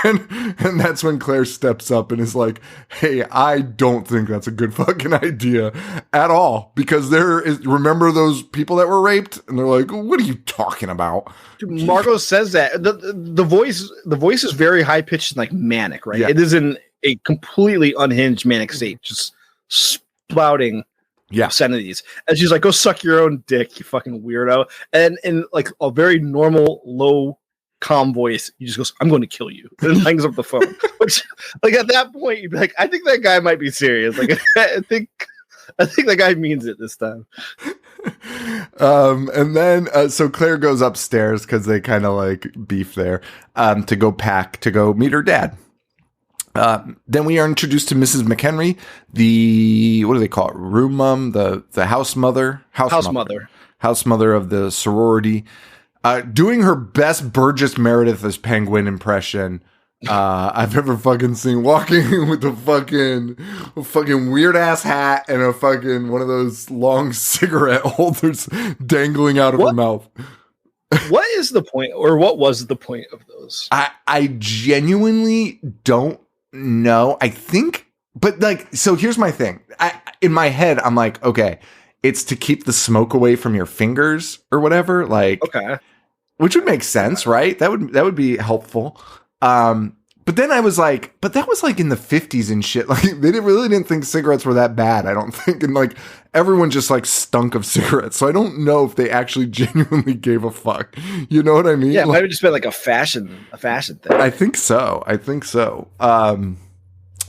And that's when Claire steps up and is like, hey, I don't think that's a good fucking idea at all. Because remember those people that were raped? And they're like, what are you talking about? Dude, Margot says that. The voice is very high pitched and like manic, right? Yeah. It is in a completely unhinged manic state, just spouting obscenities. And she's like, go suck your own dick, you fucking weirdo. And in like a very normal, low, calm voice, he just goes, I'm going to kill you, and hangs up the phone. Which, like, at that point, you'd be like, I think that guy might be serious. Like, I think that guy means it this time. And then so Claire goes upstairs because they kind of like beef there to go meet her dad. Then we are introduced to Mrs. McHenry, the, what do they call it? Room mom, the house mother? House mother of the sorority. Doing her best Burgess Meredith as Penguin impression I've ever fucking seen, walking with a fucking weird ass hat and a fucking one of those long cigarette holders dangling out of her mouth. What is the point, or what was the point of those? I genuinely don't know. I think, but like, so here's my thing. In my head, I'm like, okay, it's to keep the smoke away from your fingers or whatever. Like, okay, which would make sense, right? That would be helpful. But then I was like, but that was like in the 50s and shit. Like they really didn't think cigarettes were that bad, I don't think. And like everyone just like stunk of cigarettes. So I don't know if they actually genuinely gave a fuck. You know what I mean? Yeah, it might have just been like a fashion thing. I think so.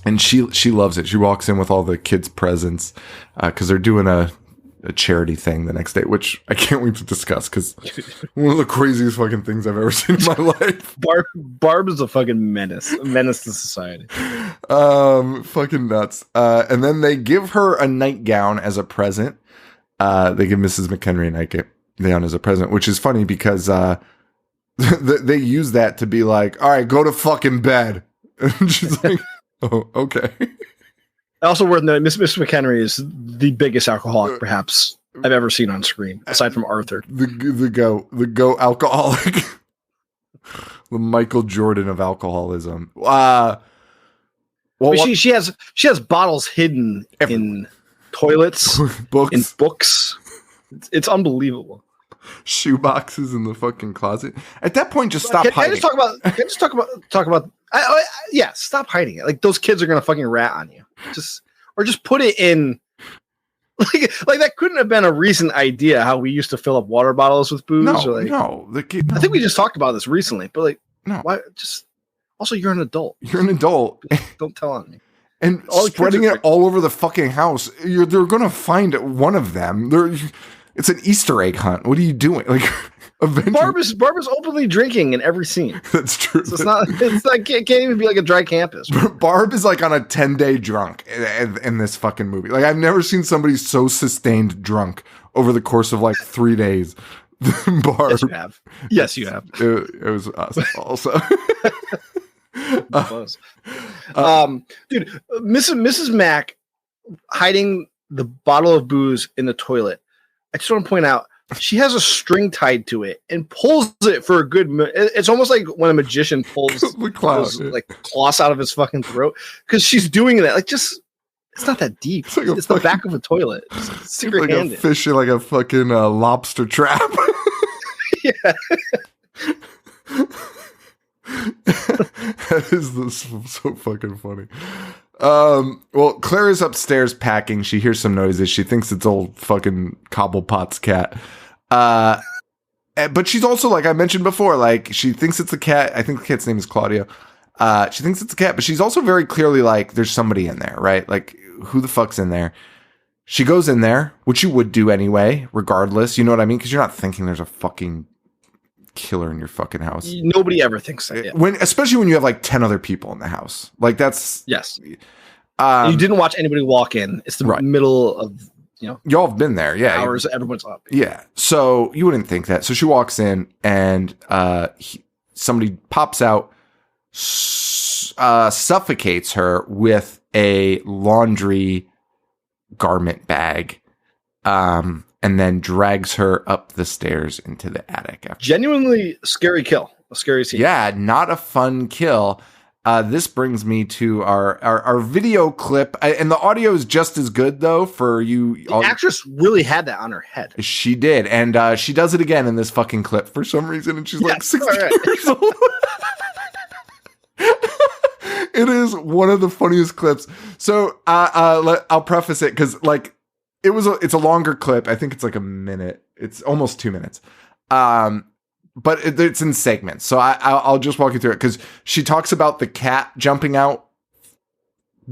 And she loves it. She walks in with all the kids' presents because they're doing a charity thing the next day, which I can't wait to discuss because one of the craziest fucking things I've ever seen in my life. Barb is a fucking menace to society. Fucking nuts. And then they give her a nightgown as a present. They give Mrs. McHenry a nightgown as a present, which is funny because they use that to be like, all right, go to fucking bed. And she's like, oh, okay. Also worth noting, Miss McHenry is the biggest alcoholic perhaps I've ever seen on screen, aside from Arthur. The go alcoholic. The Michael Jordan of alcoholism. Well, she has bottles hidden in toilets, in books. It's unbelievable. Shoe boxes in the fucking closet. At that point, just stop hiding. Can I just talk about? Yeah, stop hiding it. Like those kids are gonna fucking rat on you. Just put it in. Like that couldn't have been a recent idea. How we used to fill up water bottles with booze. No. I think we just talked about this recently. But like, no. Why? Just also, you're an adult. You're an adult. Don't tell on me. And spreading it all over the fucking house. They're gonna find one of them. It's an Easter egg hunt. What are you doing? Like, eventually, Barb is openly drinking in every scene. That's true. So it's not can't even be like a dry campus. Barb is like on a 10-day drunk in this fucking movie. Like I've never seen somebody so sustained drunk over the course of like 3 days. Barb. Yes, you have. It was us also. Dude, Mrs. Mac hiding the bottle of booze in the toilet. I just want to point out she has a string tied to it and pulls it for a good minute. It's almost like when a magician pulls like cloths out of his fucking throat because she's doing that. Like, just it's not that deep. It's the back of a toilet. Secret like handed. A fish in like a fucking lobster trap. Yeah. That is so fucking funny. Well, Clara's upstairs packing. She hears some noises. She thinks it's old fucking Cobblepot's cat. But she's also, like I mentioned before, like she thinks it's a cat. I think the cat's name is Claudia. She thinks it's a cat, but she's also very clearly like, there's somebody in there, right? Like, who the fuck's in there? She goes in there, which you would do anyway, regardless. You know what I mean? Because you're not thinking there's a fucking killer in your fucking house. Nobody ever thinks that. Yeah. Especially when you have like 10 other people in the house. Like that's yes. You didn't watch anybody walk in. It's the middle of y'all have been there, yeah. Hours, everyone's up. Yeah. So you wouldn't think that. So she walks in and somebody pops out, suffocates her with a laundry garment bag. And then drags her up the stairs into the attic. Genuinely scary kill. A scary scene. Yeah, not a fun kill. This brings me to our video clip. And the audio is just as good, though, for you. The actress really had that on her head. She did. And she does it again in this fucking clip for some reason. And she's like 60 years old. It is one of the funniest clips. So I'll preface it because, like, it's a longer clip. I think it's like a minute. It's almost 2 minutes. But it's in segments. So I'll just walk you through it because she talks about the cat jumping out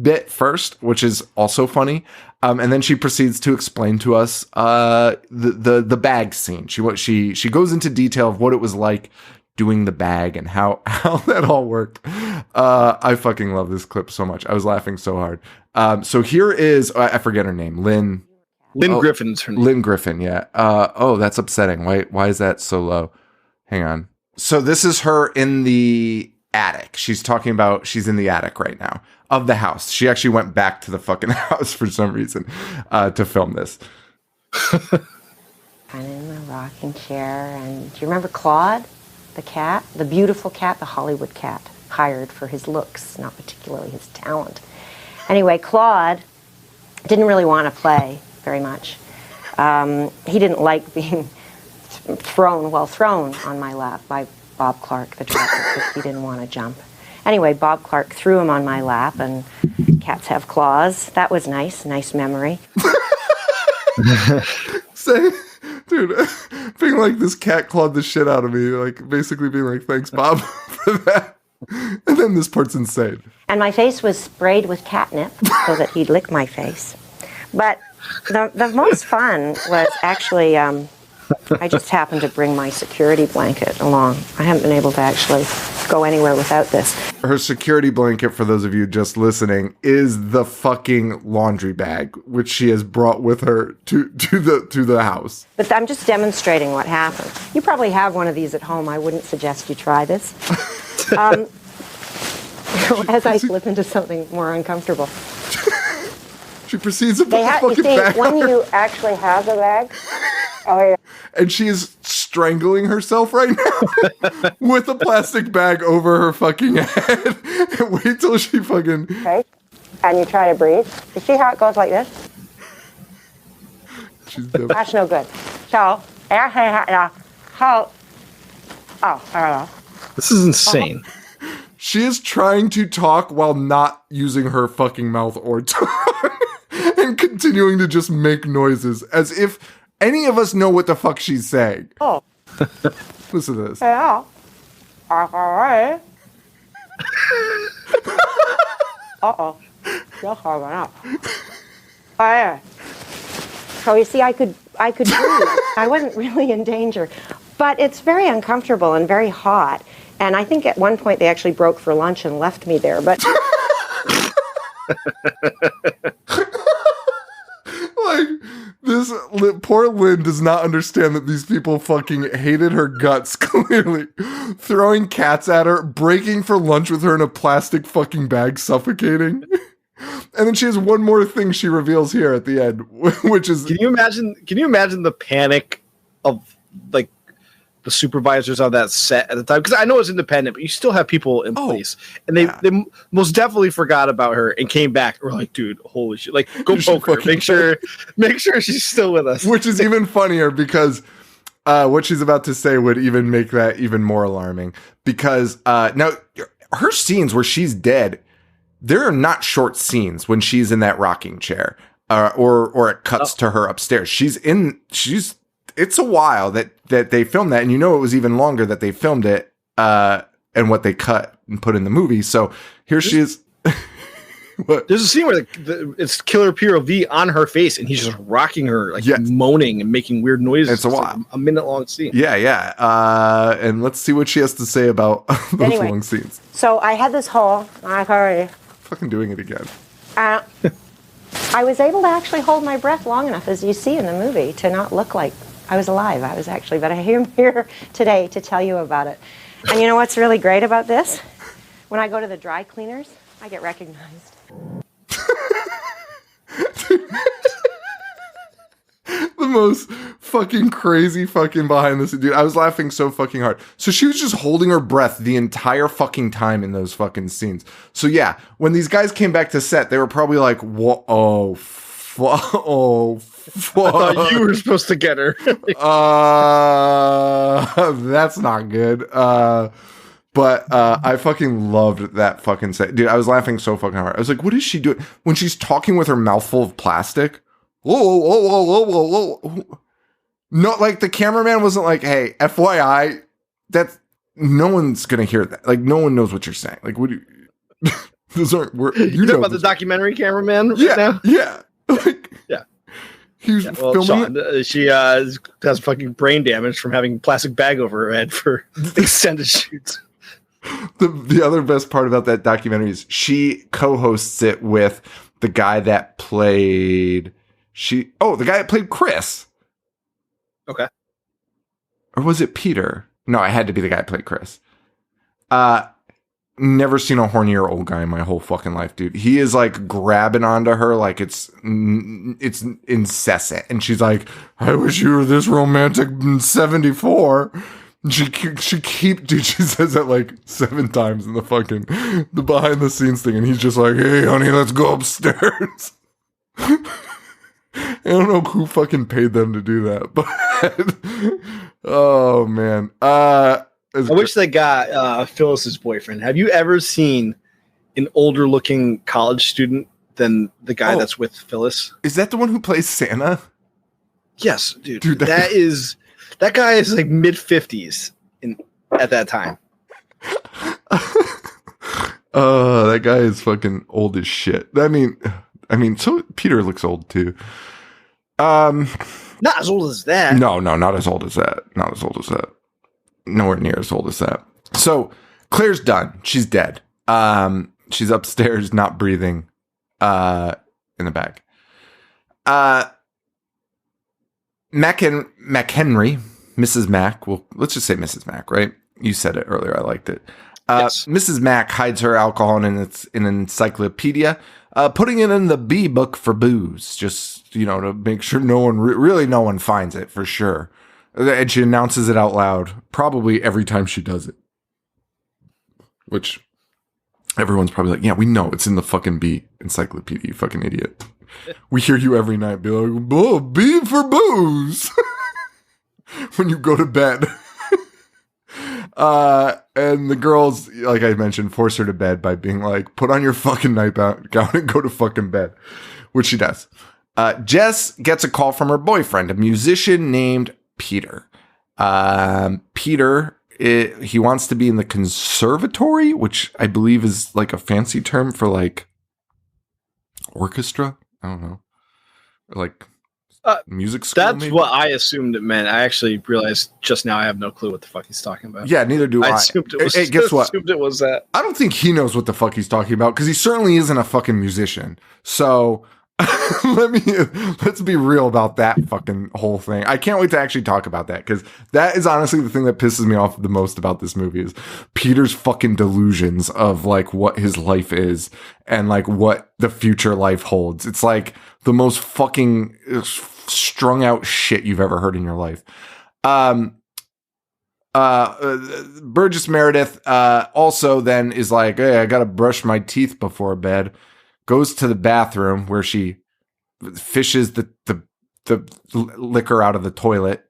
bit first, which is also funny. And then she proceeds to explain to us the bag scene. She goes into detail of what it was like doing the bag and how that all worked. I fucking love this clip so much. I was laughing so hard. So here is, I forget her name, Lynn Griffin's her name. Lynn Griffin, yeah. Oh, that's upsetting. Why is that so low? Hang on. So this is her in the attic. She's talking about she's in the attic right now of the house. She actually went back to the fucking house for some reason to film this. I'm in my rocking chair, and do you remember Claude, the cat? The beautiful cat, the Hollywood cat, hired for his looks, not particularly his talent. Anyway, Claude didn't really want to play very much. He didn't like being thrown on my lap by Bob Clark, the driver. He didn't want to jump. Anyway, Bob Clark threw him on my lap, and cats have claws. That was nice memory. Say, dude, being like, this cat clawed the shit out of me, like basically being like, thanks, Bob, for that. And then this part's insane. And my face was sprayed with catnip so that he'd lick my face. But the most fun was actually, I just happened to bring my security blanket along. I haven't been able to actually go anywhere without this. Her security blanket, for those of you just listening, is the fucking laundry bag, which she has brought with her to the house. But I'm just demonstrating what happened. You probably have one of these at home. I wouldn't suggest you try this. As I slip into something more uncomfortable. She proceeds to put the You fucking see, bag when on her. you actually have the bag, oh yeah. And she is strangling herself right now with a plastic bag over her fucking head. And wait till she fucking... Okay, and you try to breathe. You see how it goes like this? She's dumb. That's no good. So, This is insane. She is trying to talk while not using her fucking mouth or tongue. And continuing to just make noises as if any of us know what the fuck she's saying. Oh. Listen to this. Yeah. Uh-oh. You're hard enough. So you see, I could breathe. I wasn't really in danger. But it's very uncomfortable and very hot. And I think at one point they actually broke for lunch and left me there. But Like, this poor Lynn does not understand that these people fucking hated her guts, clearly. Throwing cats at her, breaking for lunch with her in a plastic fucking bag, suffocating. And then she has one more thing she reveals here at the end, which is... Can you imagine the panic of, like, the supervisors on that set at the time? Because I know it's independent, but you still have people in place, and they most definitely forgot about her and came back. We're like, dude, holy shit! Like, go poke her. Make sure she's still with us. Which is even funnier because what she's about to say would even make that even more alarming. Because now her scenes where she's dead, there are not short scenes when she's in that rocking chair, or it cuts to her upstairs. It's a while that they filmed that, and you know it was even longer that they filmed it, and what they cut and put in the movie. So here she is. There's a scene where it's Killer POV on her face, and he's just rocking her, like moaning and making weird noises. It's a while, like a minute long scene. Yeah. And let's see what she has to say about those long scenes. So I had this hole. Fucking doing it again. I was able to actually hold my breath long enough, as you see in the movie, to not look like I was alive. I was actually, but I am here today to tell you about it. And you know what's really great about this? When I go to the dry cleaners, I get recognized. The most fucking crazy fucking behind this dude. I was laughing so fucking hard. So she was just holding her breath the entire fucking time in those fucking scenes. So yeah, when these guys came back to set, they were probably like, "What? Oh, fuck! Oh, fuck! I thought you were supposed to get her." That's not good. But I fucking loved that fucking set, dude. I was laughing so fucking hard. I was like, "What is she doing when she's talking with her mouth full of plastic?" Whoa. No, like the cameraman wasn't like, "Hey, FYI, that's no one's gonna hear that. Like, no one knows what you're saying. Like, what do you?" Those aren't. You know about the documentary cameraman right now? Yeah. Like, yeah. He was filming Sean, it. she has fucking brain damage from having plastic bag over her head for extended shoots. The other best part about that documentary is she co-hosts it with the guy that played the guy that played Chris. Okay. Or was it Peter? No, it had to be the guy that played Chris. Never seen a hornier old guy in my whole fucking life, dude. He is like grabbing onto her like it's incessant. And she's like, I wish you were this romantic in 74. She says that like 7 times in the behind the scenes thing. And he's just like, hey, honey, let's go upstairs. I don't know who fucking paid them to do that, but oh man. I wish they got Phyllis's boyfriend. Have you ever seen an older looking college student than the guy that's with Phyllis? Is that the one who plays Santa? Yes, dude. That guy is like mid 50s at that time. That guy is fucking old as shit. I mean, so Peter looks old too. Not as old as that. No, not as old as that. Not as old as that. Nowhere near as old as that. So Claire's done. She's dead. She's upstairs, not breathing, in the bag. McHenry, Mrs. Mac. Well, let's just say Mrs. Mac, right? You said it earlier. I liked it. Yes. Mrs. Mac hides her alcohol in an encyclopedia, putting it in the B book for booze, just, to make sure no one finds it for sure. And she announces it out loud, probably every time she does it. Which everyone's probably like, yeah, we know it's in the fucking B encyclopedia, you fucking idiot. We hear you every night be like, oh, B for booze. When you go to bed. And the girls, like I mentioned, force her to bed by being like, put on your fucking nightgown and go to fucking bed, which she does. Jess gets a call from her boyfriend, a musician named Peter. Peter, he wants to be in the conservatory, which I believe is like a fancy term for like orchestra. I don't know. Like music school. That's maybe? what I assumed it meant. I actually realized just now I have no clue what the fuck he's talking about. Yeah, neither do I. I assumed it was, hey, guess what? Assumed it was that. I don't think he knows what the fuck he's talking about because he certainly isn't a fucking musician. So let's be real about that fucking whole thing. I can't wait to actually talk about that because that is honestly the thing that pisses me off the most about this movie is Peter's fucking delusions of like what his life is and like what the future life holds. It's like the most fucking strung out shit you've ever heard in your life. Burgess Meredith also then is like, hey, I gotta brush my teeth before bed. Goes to the bathroom where she fishes the liquor out of the toilet,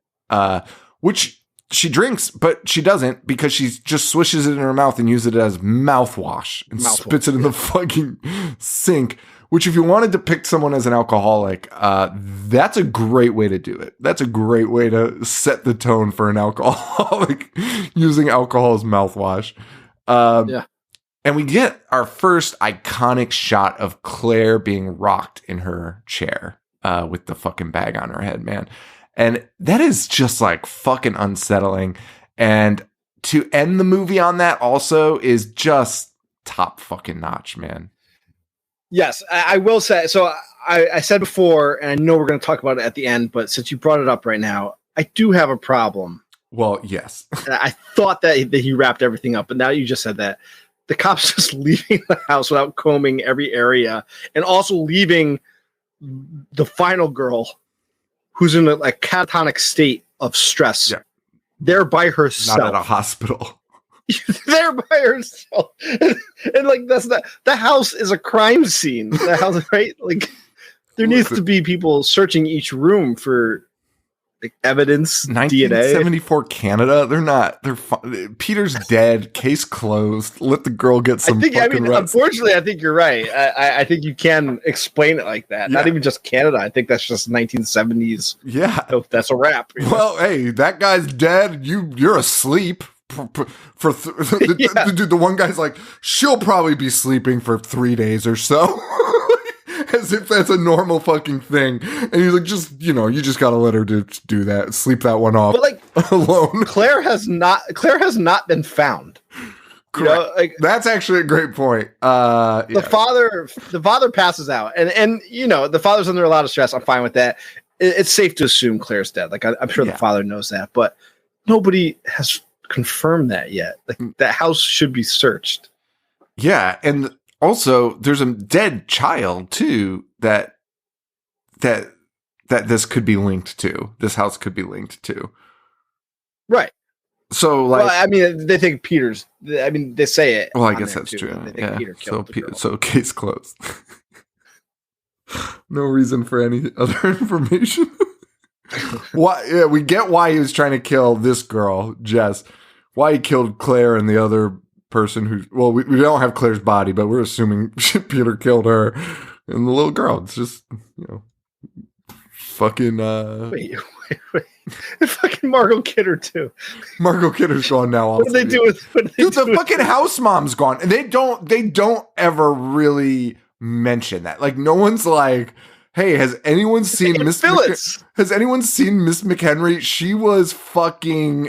which she drinks, but she doesn't because she just swishes it in her mouth and uses it as mouthwash and spits it in the fucking sink. Which, if you want to depict someone as an alcoholic, that's a great way to do it. That's a great way to set the tone for an alcoholic using alcohol as mouthwash. Yeah. And we get our first iconic shot of Claire being rocked in her chair with the fucking bag on her head, man. And that is just like fucking unsettling. And to end the movie on that also is just top fucking notch, man. Yes, I will say. So I said before, and I know we're going to talk about it at the end, but since you brought it up right now, I do have a problem. Well, yes. I thought that he wrapped everything up, but now you just said that. The cops just leaving the house without combing every area and also leaving the final girl who's in a catatonic state of stress. Yeah. There by herself. Not at a hospital. There by herself. And like the house is a crime scene. The house, right? Like there needs to be people searching each room for evidence, 1974 DNA. Canada, they're Peter's dead, case closed, let the girl get some rest. Unfortunately, I think you're right. I think you can explain it like that. Yeah. Not even just Canada. I think that's just 1970s. Yeah. So that's a wrap. Well, hey, that guy's dead. You're asleep. The one guy's like, she'll probably be sleeping for 3 days or so. as if that's a normal fucking thing. And he's like, just, you just got to let her do that. Sleep that one off. But like alone. Claire has not been found. Correct. That's actually a great point. The father passes out, and the father's under a lot of stress. I'm fine with that. It's safe to assume Claire's dead. Like I'm sure the father knows that, but nobody has confirmed that yet. Like that house should be searched. Yeah, and also there's a dead child too that this could be linked to. This house could be linked to. Right. So, like, well, I mean, they think Peter's. I mean, they say it. Well, I guess that's true. They think Yeah. Peter killed the girl. So case closed. No reason for any other information. Why? Yeah, we get why he was trying to kill this girl, Jess. Why he killed Claire and the other person who. Well, we don't have Claire's body, but we're assuming Peter killed her and the little girl. It's just fucking. Wait. Fucking Margot Kidder too. Margot Kidder's gone now. What do they do with? Dude, the fucking house mom's gone, and they don't ever really mention that. Like, no one's like, "Hey, has anyone seen Miss Phillips? Has anyone seen Miss McHenry? She was fucking.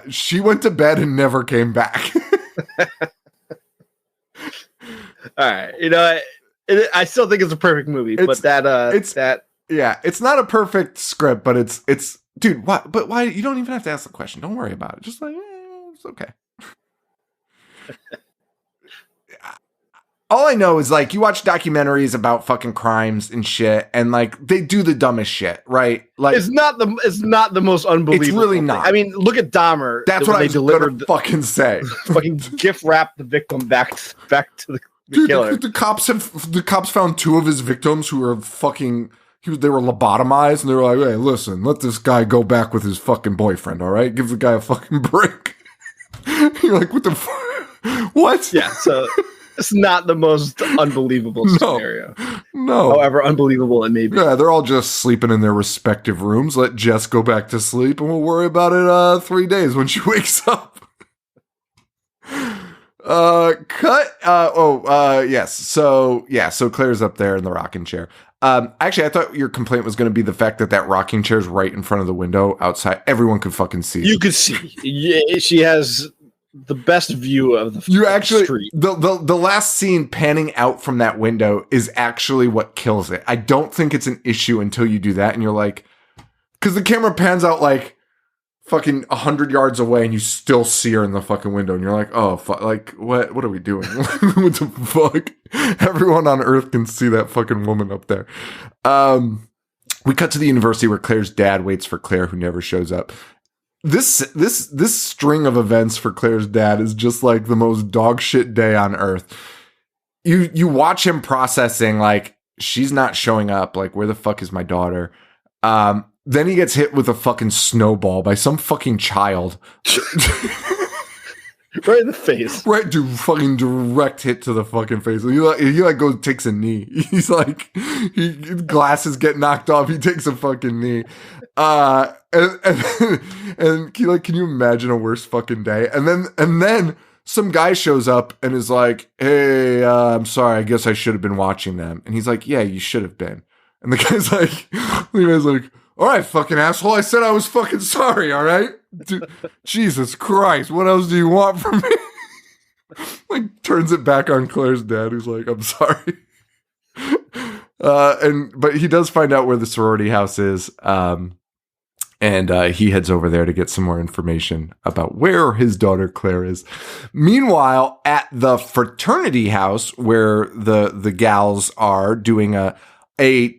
She went to bed and never came back." All right, I still think it's a perfect movie, Yeah, it's not a perfect script, but it's dude, why? But why? You don't even have to ask the question. Don't worry about it. Just like, it's okay. All I know is, like, you watch documentaries about fucking crimes and shit, and like they do the dumbest shit, right? Like, it's not the most unbelievable. It's really not. I mean, look at Dahmer. That's what I was gonna fucking say. Fucking gift wrap the victim back to the Dude, killer. The cops found 2 of his victims who were fucking. They were lobotomized, and they were like, "Hey, listen, let this guy go back with his fucking boyfriend, all right? Give the guy a fucking break." You're like, "What the fuck? What?" Yeah, so it's not the most unbelievable scenario. No. However unbelievable it may be. Yeah, they're all just sleeping in their respective rooms. Let Jess go back to sleep, and we'll worry about it 3 days when she wakes up. Cut. Yes. So Claire's up there in the rocking chair. Actually, I thought your complaint was going to be the fact that rocking chair is right in front of the window outside. Everyone could fucking see. You could see. Yeah, she has the best view of the street. The last scene panning out from that window is actually what kills it. I don't think it's an issue until you do that, and you're like, because the camera pans out like fucking 100 yards away, and you still see her in the fucking window, and you're like, oh fuck, like what are we doing? What the fuck? Everyone on Earth can see that fucking woman up there. We cut to the university where Claire's dad waits for Claire, who never shows up. This string of events for Claire's dad is just like the most dog shit day on Earth. You watch him processing, like, she's not showing up, like, where the fuck is my daughter? Then he gets hit with a fucking snowball by some fucking child. Right in the face. Right, dude, fucking direct hit to the fucking face. He goes, takes a knee. He's like, glasses get knocked off. He takes a fucking knee. And can you imagine a worse fucking day? And then some guy shows up and is like, hey, I'm sorry, I guess I should have been watching them. And he's like, yeah, you should have been. And the guy's like, all right, fucking asshole, I said I was fucking sorry, all right? Dude, Jesus Christ, what else do you want from me? Like, turns it back on Claire's dad, who's like, I'm sorry. But he does find out where the sorority house is, and he heads over there to get some more information about where his daughter Claire is. Meanwhile, at the fraternity house where the gals are doing a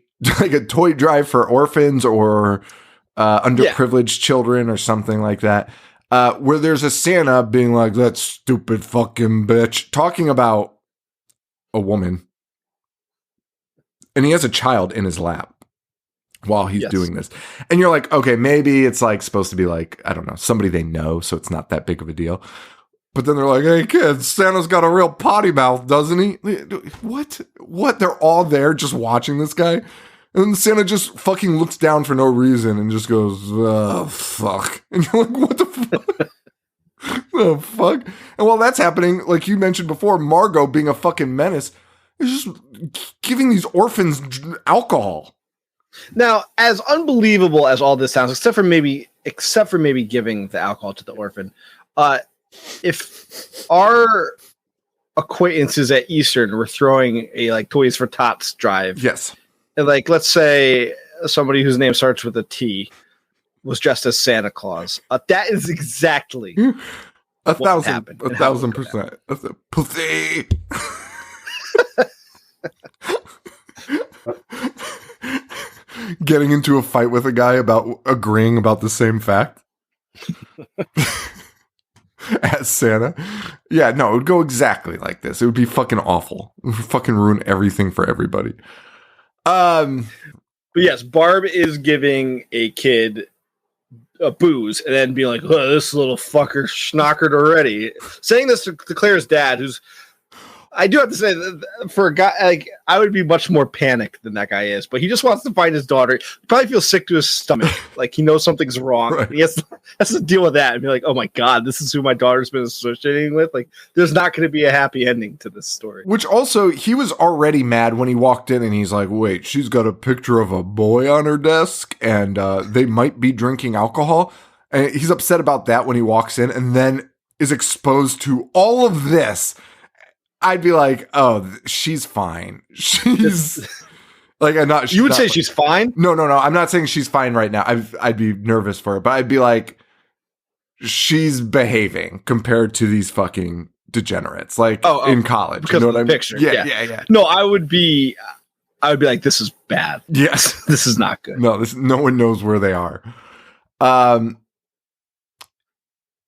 toy drive for orphans or underprivileged children or something like that, where there's a Santa being like, that stupid fucking bitch, talking about a woman. And he has a child in his lap while he's doing this. And you're like, okay, maybe it's like supposed to be like, I don't know, somebody they know, so it's not that big of a deal. But then they're like, hey, kids, Santa's got a real potty mouth, doesn't he? What? They're all there just watching this guy? And then Santa just fucking looks down for no reason and just goes, oh, fuck. And you're like, what the fuck? The fuck? And while that's happening, like you mentioned before, Margot being a fucking menace, It's just giving these orphans alcohol. Now, as unbelievable as all this sounds, except for maybe giving the alcohol to the orphan, if our acquaintances at Eastern were throwing a like Toys for Tots drive, Yes, and like let's say somebody whose name starts with a T was dressed as Santa Claus, that is exactly 1,000%. That's a pussy. Getting into a fight with a guy about agreeing about the same fact as Santa. Yeah, no, it would go exactly like this. It would be fucking awful. It would fucking ruin everything for everybody. But yes, Barb is giving a kid a booze and then being like, oh, this little fucker schnockered already. Saying this to Claire's dad, who's, I do have to say, that for a guy, like, I would be much more panicked than that guy is, but he just wants to find his daughter. He probably feels sick to his stomach. Like, he knows something's wrong. Right. He has to deal with that and be like, oh my God, this is who my daughter's been associating with. Like, there's not going to be a happy ending to this story. Which also, he was already mad when he walked in and he's like, wait, she's got a picture of a boy on her desk and they might be drinking alcohol. And he's upset about that when he walks in and then is exposed to all of this. I'd be like, oh, she's fine. She's like, I'm not. You would not, say she's fine? No. I'm not saying she's fine right now. I'd be nervous for her, but I'd be like, she's behaving compared to these fucking degenerates, like in college. Because you know of what the I mean? picture. Yeah. No, I would be like, this is bad. Yes, This is not good. no one knows where they are.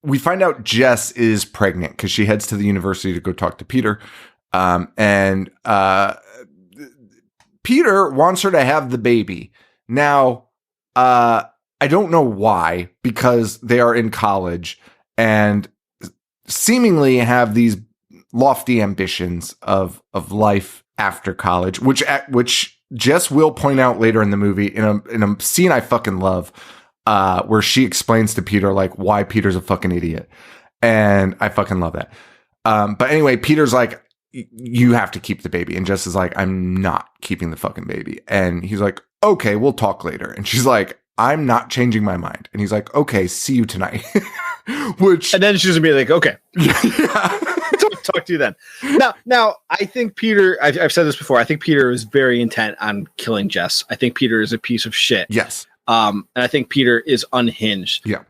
We find out Jess is pregnant because she heads to the university to go talk to Peter. And Peter wants her to have the baby. Now, I don't know why, because they are in college and seemingly have these lofty ambitions of life after college, which Jess will point out later in the movie in a scene I fucking love. Where she explains to Peter, like, why Peter's a fucking idiot. And I fucking love that. But anyway, Peter's like, you have to keep the baby. And Jess is like, I'm not keeping the fucking baby. And he's like, okay, we'll talk later. And she's like, I'm not changing my mind. And he's like, okay, see you tonight. And then she's gonna be like, okay. Yeah. Talk to you then. Now, I think Peter, I've said this before, I think Peter is very intent on killing Jess. I think Peter is a piece of shit. Yes. And I think Peter is unhinged. Yeah.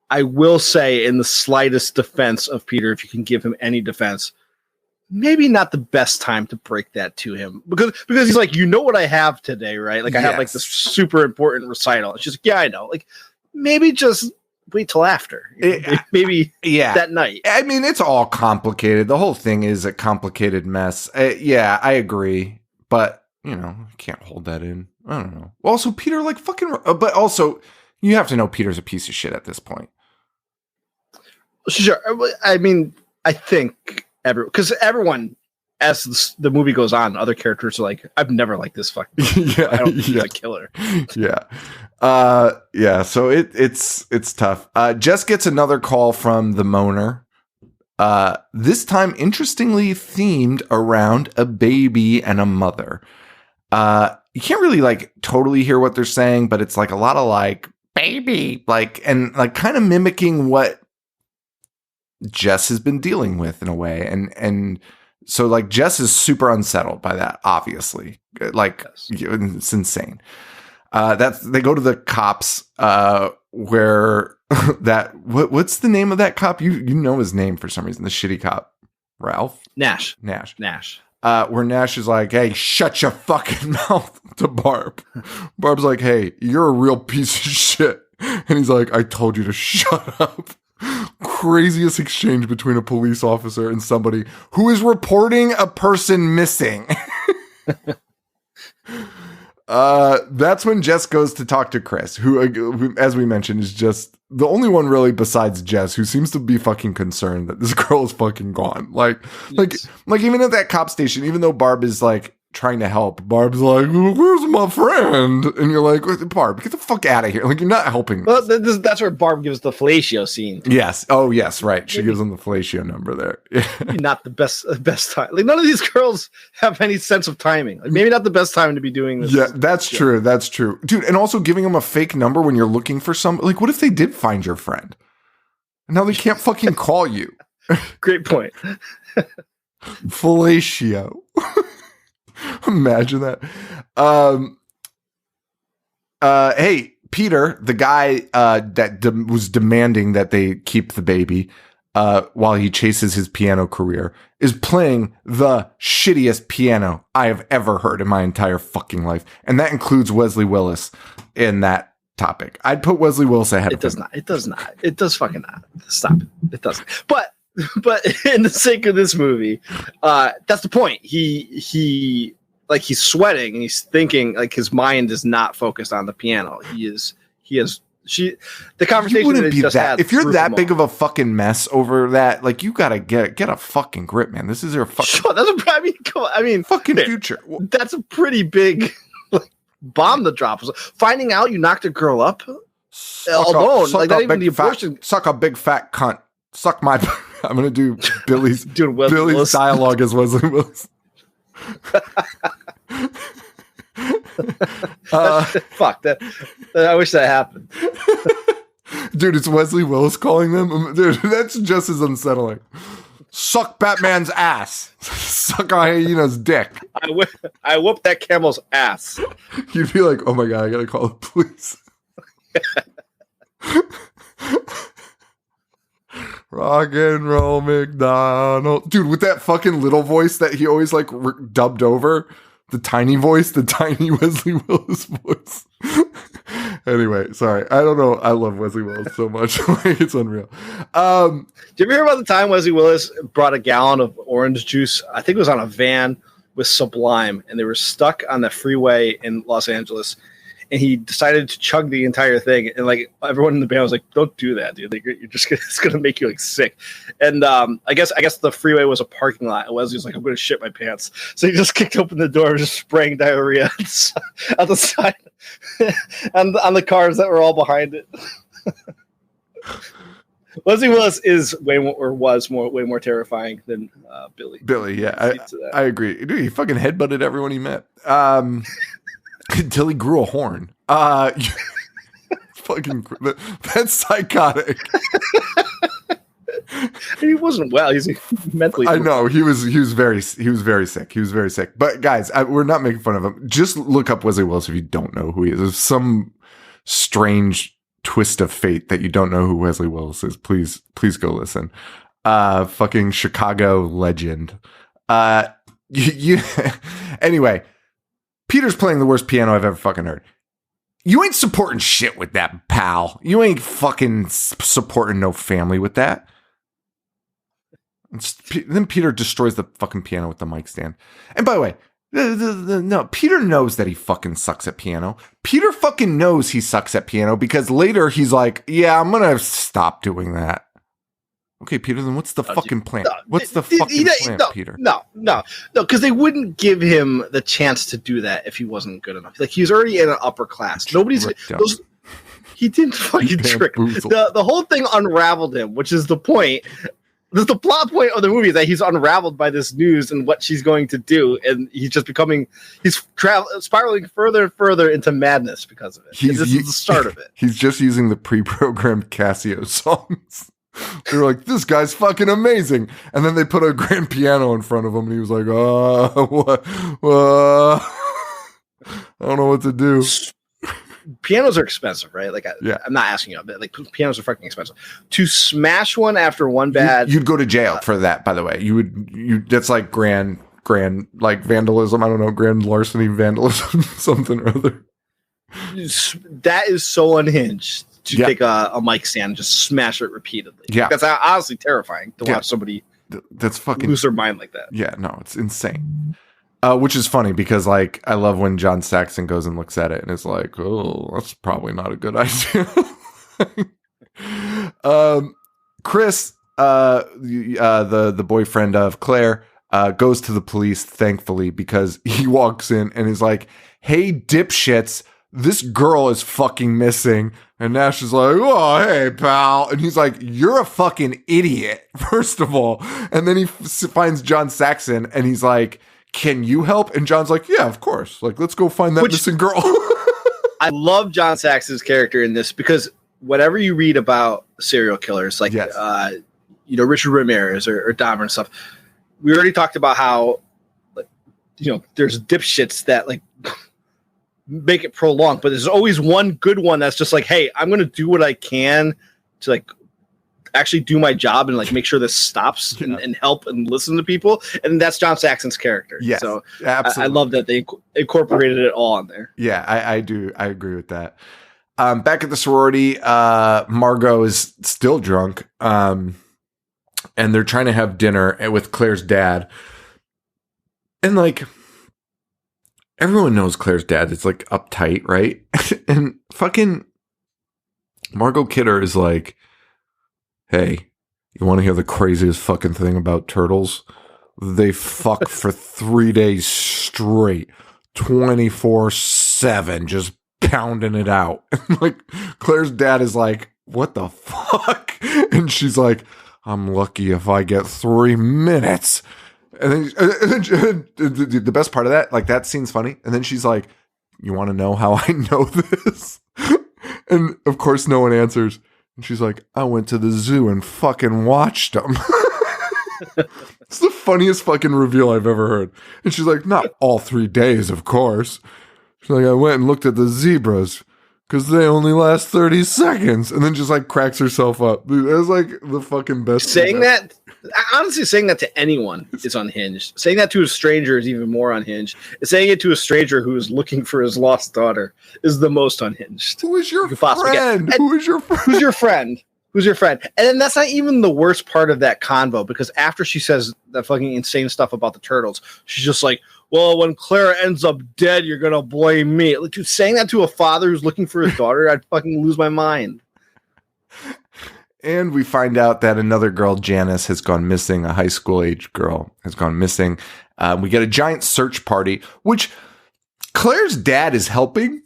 I will say, in the slightest defense of Peter, if you can give him any defense, maybe not the best time to break that to him because he's like, you know what I have today, right? Like I have like this super important recital. It's just, yeah, I know. Like maybe just wait till after, maybe that night. I mean, it's all complicated. The whole thing is a complicated mess. Yeah, I agree, but you know, I can't hold that in. I don't know. Also, Peter, like fucking, but also you have to know Peter's a piece of shit at this point. Sure. I mean, I think because everyone, as the movie goes on, other characters are like, I've never liked this fucking Yeah, I don't think he's a killer. Yeah. So it's tough. Jess gets another call from the moaner. This time, interestingly themed around a baby and a mother. You can't really like totally hear what they're saying, but it's like a lot of like baby, like, and like kind of mimicking what Jess has been dealing with in a way. And so like Jess is super unsettled by that, obviously. Like it's insane. They go to the cops, where what's the name of that cop? You know his name for some reason, the shitty cop. Ralph? Nash. Where Nash is like, hey, shut your fucking mouth to Barb. Barb's like, hey, you're a real piece of shit. And he's like, I told you to shut up. Craziest exchange between a police officer and somebody who is reporting a person missing. That's when Jess goes to talk to Chris, who, as we mentioned, is just the only one really besides Jess who seems to be fucking concerned that this girl is fucking gone. Like even at that cop station, even though Barb is like trying to help. Barb's like, where's my friend? And you're like, Barb, get the fuck out of here. Like, you're not helping. Well, that's where Barb gives the fellatio scene. Yes. Oh, yes. Right. She gives him the fellatio number there. Maybe not the best time. Like, none of these girls have any sense of timing. Like, maybe not the best time to be doing this. Yeah, that's true. That's true. Dude, and also giving them a fake number when you're looking for some. Like, what if they did find your friend? And now they can't fucking call you. Great point. Fellatio. Imagine that. Hey, Peter, the guy that was demanding that they keep the baby while he chases his piano career, is playing the shittiest piano I have ever heard in my entire fucking life. And that includes Wesley Willis in that topic. I'd put Wesley Willis ahead of him. It does not. It does not. It does fucking not. Stop it. It doesn't. But in the sake of this movie, that's the point. He's sweating and he's thinking, like, his mind is not focused on the piano. The conversation wouldn't that be just that. had If you're threw that him big off. of a fucking mess over that, like, you gotta get a fucking grip, man. This is your fucking Sure, I mean, fucking there. future. That's a pretty big bomb to drop. Finding out you knocked a girl up alone, like, not even the abortion. Suck a big fat cunt. Suck my. I'm gonna do Billy's Doing Wesley Billy's Willis. dialogue as Wesley Willis. Fuck that. I wish that happened. Dude, it's Wesley Willis calling them. Dude, that's just as unsettling. Suck Batman's ass. Suck a hyena's dick. I whooped that camel's ass. You'd be like, oh my god, I gotta call the police. Rock and roll McDonald. Dude, with that fucking little voice that he always like dubbed over. The tiny voice, the tiny Wesley Willis voice. Anyway, sorry. I don't know. I love Wesley Willis so much. Like, it's unreal. Did you ever hear about the time Wesley Willis brought a gallon of orange juice? I think it was on a van with Sublime, and they were stuck on the freeway in Los Angeles. And he decided to chug the entire thing, and like everyone in the band was like, "Don't do that, dude! Like, you're just it's gonna make you like sick." And I guess the freeway was a parking lot. And Wesley was like, "I'm gonna shit my pants," so he just kicked open the door, and just spraying diarrhea on the side, on the cars that were all behind it. Wesley Willis is way more terrifying than Billy. Billy, yeah, I agree. Dude, he fucking headbutted everyone he met. Until he grew a horn. Fucking, that's psychotic. He wasn't well. He's mentally. I know he was very sick. He was very sick. But guys, we're not making fun of him. Just look up Wesley Willis if you don't know who he is. There's some strange twist of fate that you don't know who Wesley Willis is. Please go listen. Fucking Chicago legend. Anyway. Peter's playing the worst piano I've ever fucking heard. You ain't supporting shit with that, pal. You ain't fucking supporting no family with that. Then Peter destroys the fucking piano with the mic stand. And by the way, no, Peter knows that he fucking sucks at piano. Peter fucking knows he sucks at piano because later he's like, yeah, I'm gonna stop doing that. Okay, Peter, then what's the fucking plan? What's the fucking plan, Peter? No, because they wouldn't give him the chance to do that if he wasn't good enough. Like, he's already in an upper class. He didn't fucking trick. The whole thing unraveled him, which is the point. The plot point of the movie is that he's unraveled by this news and what she's going to do, and he's just spiraling further and further into madness because of it. This is the start of it. He's just using the pre-programmed Casio songs. They were like, this guy's fucking amazing. And then they put a grand piano in front of him and he was like, what? I don't know what to do. Pianos are expensive, right? Like, I'm not asking you, but like, pianos are fucking expensive. To smash one after one bad, you'd go to jail for that. By the way, that's like grand like vandalism. I don't know, grand larceny, vandalism, something or other. That is so unhinged. To take a mic stand and just smash it repeatedly. Yeah. That's honestly terrifying to watch somebody that's fucking lose their mind like that. Yeah, no, it's insane. Which is funny because, like, I love when John Saxon goes and looks at it and is like, oh, that's probably not a good idea. Chris, the boyfriend of Claire, goes to the police, thankfully, because he walks in and is like, hey, dipshits, this girl is fucking missing. And Nash is like, oh, hey, pal. And he's like, you're a fucking idiot, first of all. And then he finds John Saxon and he's like, can you help? And John's like, yeah, of course. Like, let's go find that missing girl. I love John Saxon's character in this because whatever you read about serial killers, like, Richard Ramirez or Dahmer and stuff, we already talked about how, like, there's dipshits that, like, make it prolonged, but there's always one good one that's just like, hey, I'm going to do what I can to, like, actually do my job and, like, make sure this stops and help and listen to people. And that's John Saxon's character. Yes, so absolutely. I love that they incorporated it all on there. Yeah, I do. I agree with that. Back at the sorority, Margot is still drunk. And they're trying to have dinner with Claire's dad. And, like, everyone knows Claire's dad is, like, uptight, right? And fucking Margot Kidder is like, hey, you want to hear the craziest fucking thing about turtles? They fuck for 3 days straight, 24/7, just pounding it out. And, like, Claire's dad is like, what the fuck? And she's like, I'm lucky if I get 3 minutes. And then the best part of that, like, that scene's funny. And then she's like, you want to know how I know this? And of course, no one answers. And she's like, I went to the zoo and fucking watched them. It's the funniest fucking reveal I've ever heard. And she's like, not all 3 days, of course. She's like, I went and looked at the zebras because they only last 30 seconds. And then just, like, cracks herself up. Dude, that's, like, the fucking best. Saying that to anyone is unhinged. Saying that to a stranger is even more unhinged. Saying it to a stranger who is looking for his lost daughter is the most unhinged. Who is your friend? Who is your friend? Who's your friend? Who's your friend? And then that's not even the worst part of that convo, because after she says that fucking insane stuff about the turtles, she's just like, well, when Clara ends up dead, you're going to blame me. Like, dude, saying that to a father who's looking for his daughter, I'd fucking lose my mind. And we find out that another girl, Janice, has gone missing. A high school age girl has gone missing. We get a giant search party, which Claire's dad is helping,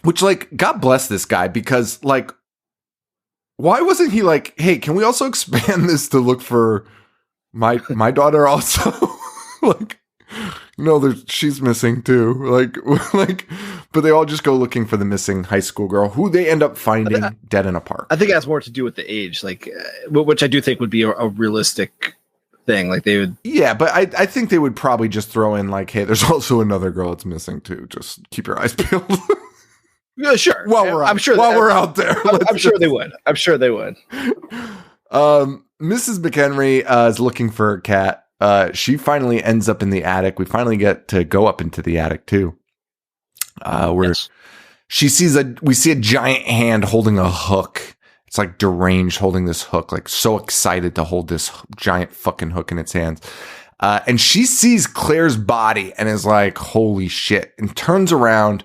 which, like, God bless this guy, because, like, why wasn't he like, hey, can we also expand this to look for my daughter also? Like, no, she's missing too. Like, but they all just go looking for the missing high school girl, who they end up finding dead in a park. I think it has more to do with the age, like, which I do think would be a realistic thing. Like, they would, yeah, but I think they would probably just throw in, like, hey, there's also another girl that's missing too. Just keep your eyes peeled. Yeah, sure. We're out there. I'm sure they would. I'm sure they would. Mrs. McHenry is looking for a cat. She finally ends up in the attic. We finally get to go up into the attic too. Where we see a giant hand holding a hook. It's like deranged, holding this hook, like so excited to hold this giant fucking hook in its hands. And she sees Claire's body and is like, holy shit, and turns around.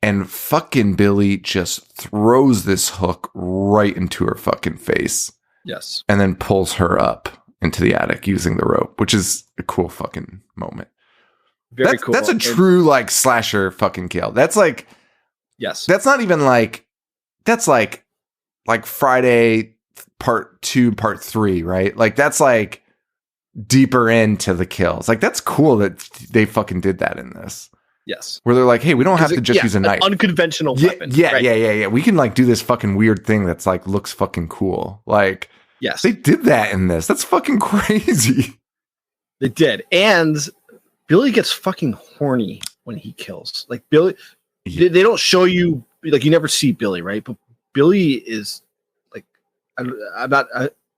And fucking Billy just throws this hook right into her fucking face. Yes. And then pulls her up into the attic using the rope, which is a cool fucking moment. Very cool. That's a true, like, slasher fucking kill. That's like, yes. That's not even like, that's like Friday part 2, part 3, right? Like, that's like deeper into the kills. Like, that's cool that they fucking did that in this. Yes. Where they're like, hey, we don't have to just use a knife. Unconventional weapon. Yeah, right? yeah. We can, like, do this fucking weird thing that's, like, looks fucking cool. Like, yes, they did that in this. That's fucking crazy. They did. And Billy gets fucking horny when he kills. Like, Billy, they don't show you, like, you never see Billy, right? But Billy is, like, I'm not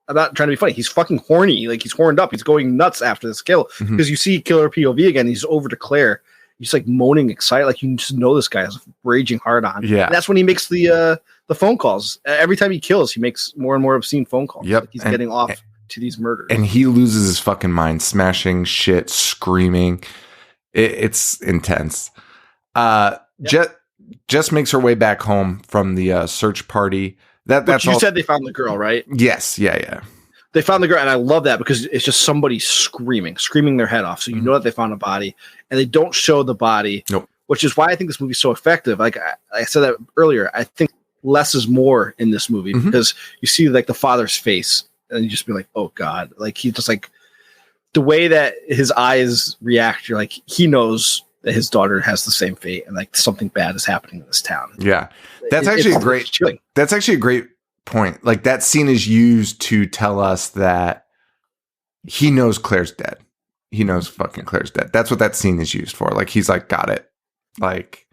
trying to be funny. He's fucking horny. Like, he's horned up. He's going nuts after this kill. Because you see Killer POV again. He's over to Claire. He's, like, moaning excited. Like, you just know this guy is raging hard on. Yeah. And that's when he makes the phone calls. Every time he kills, he makes more and more obscene phone calls. Yep. Like, he's getting off to these murders. And he loses his fucking mind, smashing shit, screaming. It's intense. Jess makes her way back home from the search party. That's you said they found the girl, right? Yes. Yeah. They found the girl, and I love that because it's just somebody screaming their head off. So you know that they found a body, and they don't show the body, Nope. which is why I think this movie's so effective. Like I said that earlier, I think less is more in this movie because you see like the father's face, and you just be like, oh God, like he just like the way that his eyes react. You're like, he knows that his daughter has the same fate, and like something bad is happening in this town. Yeah, that's actually a great. That's actually a great point. Like that scene is used to tell us that he knows Claire's dead. He knows fucking Claire's dead. That's what that scene is used for. Like he's like, got it. Like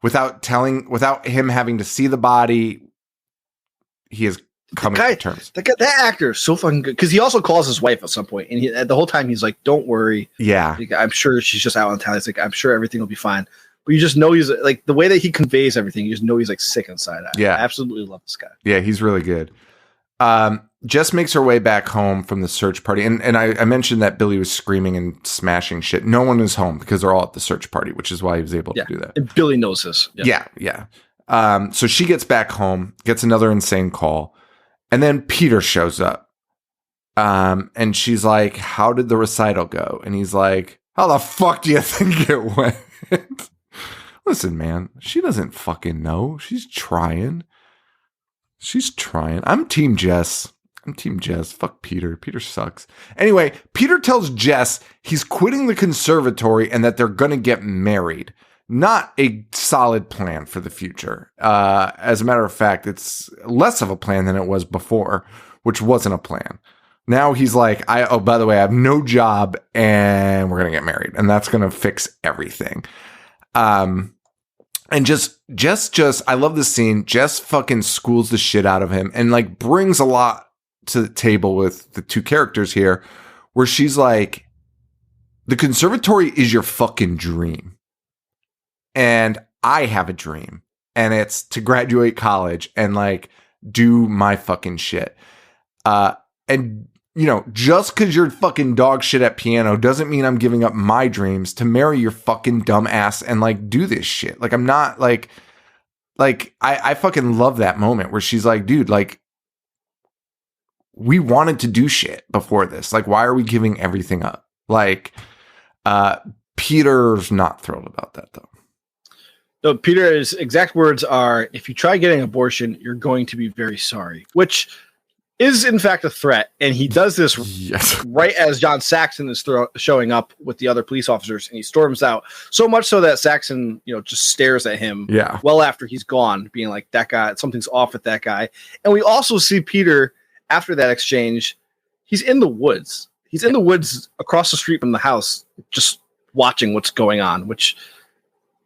without him having to see the body, he is coming to terms. That actor is so fucking good because he also calls his wife at some point, and the whole time he's like, "Don't worry, yeah, I'm sure she's just out in town." He's like, "I'm sure everything will be fine." But you just know he's like the way that he conveys everything. You just know he's like sick inside. I absolutely love this guy. Yeah, he's really good. Jess makes her way back home from the search party, and I mentioned that Billy was screaming and smashing shit. No one is home because they're all at the search party, which is why he was able to do that. And Billy knows this. Yeah. So she gets back home, gets another insane call, and then Peter shows up. And she's like, "How did the recital go?" And he's like, "How the fuck do you think it went?" Listen, man, she doesn't fucking know. She's trying. I'm Team Jess. Fuck Peter. Peter sucks. Anyway, Peter tells Jess he's quitting the conservatory and that they're going to get married. Not a solid plan for the future. As a matter of fact, it's less of a plan than it was before, which wasn't a plan. Now he's like, by the way, I have no job and we're going to get married. And that's going to fix everything. And just, I love this scene. Jess fucking schools the shit out of him and like brings a lot to the table with the two characters here where she's like, the conservatory is your fucking dream. And I have a dream and it's to graduate college and like do my fucking shit. And you know, just because you're fucking dog shit at piano doesn't mean I'm giving up my dreams to marry your fucking dumb ass and like do this shit. Like I'm not like I fucking love that moment where she's like, dude, like we wanted to do shit before this. Like, why are we giving everything up? Like, Peter's not thrilled about that though. No, Peter's exact words are, if you try getting an abortion, you're going to be very sorry, which is in fact a threat, and he does this right as John Saxon is showing up with the other police officers, and he storms out. So much so that Saxon, just stares at him. Yeah. Well after he's gone, being like, "That guy, something's off with that guy." And we also see Peter after that exchange. He's in the woods. He's in the woods across the street from the house, just watching what's going on, which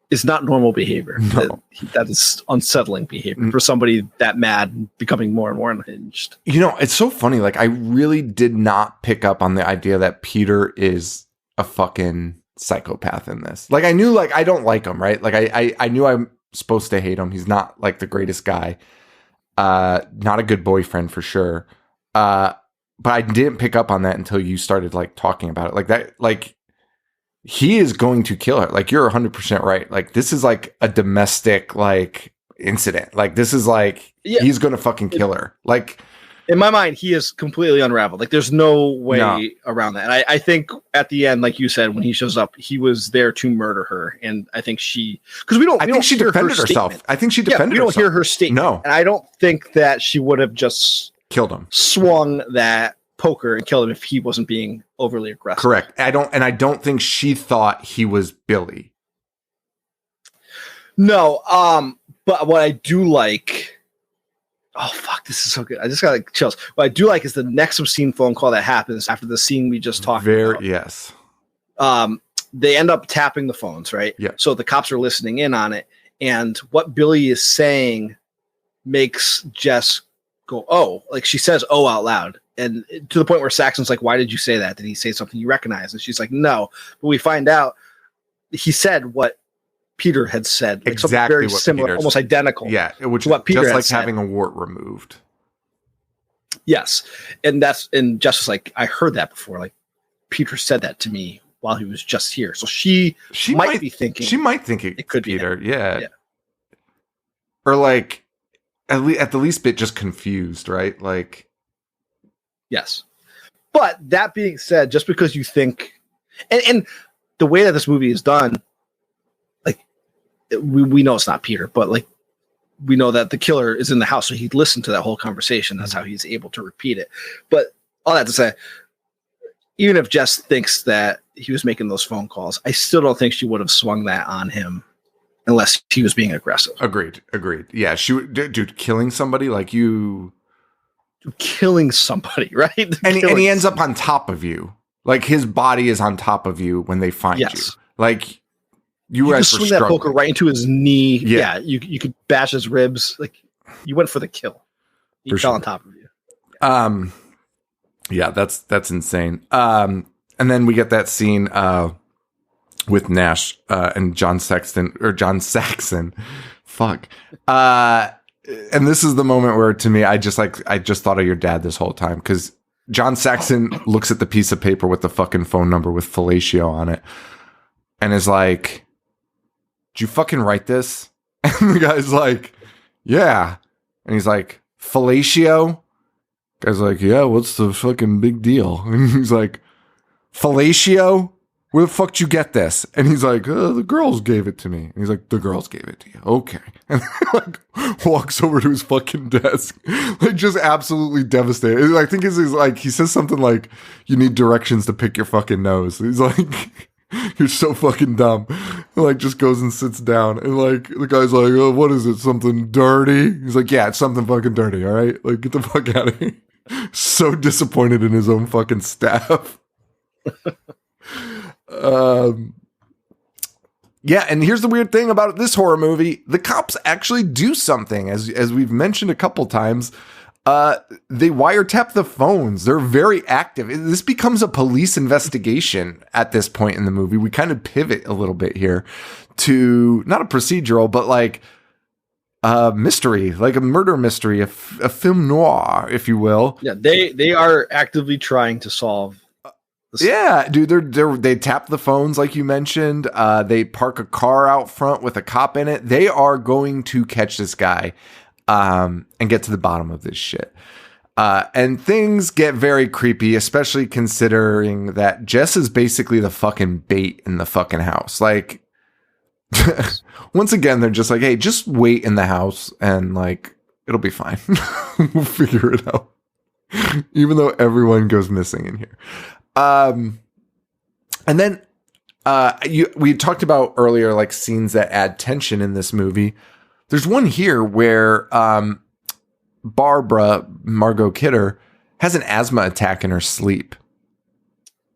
is not normal behavior. No. That is unsettling behavior for somebody that mad and becoming more and more unhinged. It's so funny. Like, I really did not pick up on the idea that Peter is a fucking psychopath in this. Like, I knew, like, I don't like him, right? Like, I knew I'm supposed to hate him. He's not, like, the greatest guy. Not a good boyfriend for sure. But I didn't pick up on that until you started, like, talking about it. Like, that, like, he is going to kill her. Like, you're 100% right. Like, this is like a domestic, like, incident. Like, this is like, he's going to fucking kill her. Like, in my mind, he is completely unraveled. Like, there's no way around that. And I think at the end, like you said, when he shows up, he was there to murder her. And I think because I think she defended herself. I think she defended herself. We don't hear her statement. No. And I don't think that she would have just killed him, swung that poker and killed him if he wasn't being overly aggressive. Correct. I don't think she thought he was Billy. No, but what I do like, oh fuck, this is so good. I just got like chills. What I do like is the next obscene phone call that happens after the scene we just talked about. Yes. They end up tapping the phones, right? Yeah. So the cops are listening in on it, and what Billy is saying makes Jess go, "Oh," like she says "oh" out loud. And to the point where Saxon's like, "Why did you say that? Did he say something you recognize?" And she's like, "No." But we find out he said what Peter had said. Like exactly something very what similar, Peter's, almost identical. Yeah, which to what Peter just like said. having a wart removed. Yes. And Jess was like, "I heard that before. Like, Peter said that to me while he was just here." So she might be thinking. She might think it could Peter. be Yeah. Or like, at the least bit just confused, right? Like, yes. But that being said, just because you think, and the way that this movie is done, like we know it's not Peter, but like we know that the killer is in the house, so he listened to that whole conversation. That's how he's able to repeat it. But all that to say, even if Jess thinks that he was making those phone calls, I still don't think she would have swung that on him unless he was being aggressive. Agreed. Yeah, dude, killing somebody like you. Killing somebody, right? And he ends up on top of you. Like his body is on top of you when they find you. Like you guys could were swing that struggling. poker right into his knee. Yeah, you could bash his ribs. Like you went for the kill. He fell on top of you. Yeah, that's insane. And then we get that scene with Nash and John Saxon. Fuck. And this is the moment where, to me, I just thought of your dad this whole time, because John Saxon looks at the piece of paper with the fucking phone number with fellatio on it and is like, "Did you fucking write this?" And the guy's like, "Yeah." And he's like, "Fellatio?" Guy's like, "Yeah, what's the fucking big deal?" And he's like, "Fellatio? Where the fuck did you get this?" And he's like, "The girls gave it to me." And he's like, "The girls gave it to you. Okay." And like walks over to his fucking desk, like just absolutely devastated. I think he's like, he says something like, "You need directions to pick your fucking nose." He's like, "You're so fucking dumb." And like just goes and sits down, and like the guy's like, "Oh, what is it? Something dirty?" He's like, "Yeah, it's something fucking dirty. All right, like get the fuck out of here." So disappointed in his own fucking staff. Yeah, and here's the weird thing about this horror movie. The cops actually do something, as we've mentioned a couple times. They wiretap the phones. They're very active. This becomes a police investigation at this point in the movie. We kind of pivot a little bit here to not a procedural, but like a mystery, like a murder mystery, a film noir, if you will. Yeah, they are actively trying to solve. Yeah, dude, they tap the phones like you mentioned. They park a car out front with a cop in it. They are going to catch this guy and get to the bottom of this shit. And things get very creepy, especially considering that Jess is basically the fucking bait in the fucking house. Like, once again, they're just like, "Hey, just wait in the house and like, it'll be fine. We'll figure it out." Even though everyone goes missing in here. And then we talked about earlier, like scenes that add tension in this movie. There's one here where Barbara, Margot Kidder, has an asthma attack in her sleep.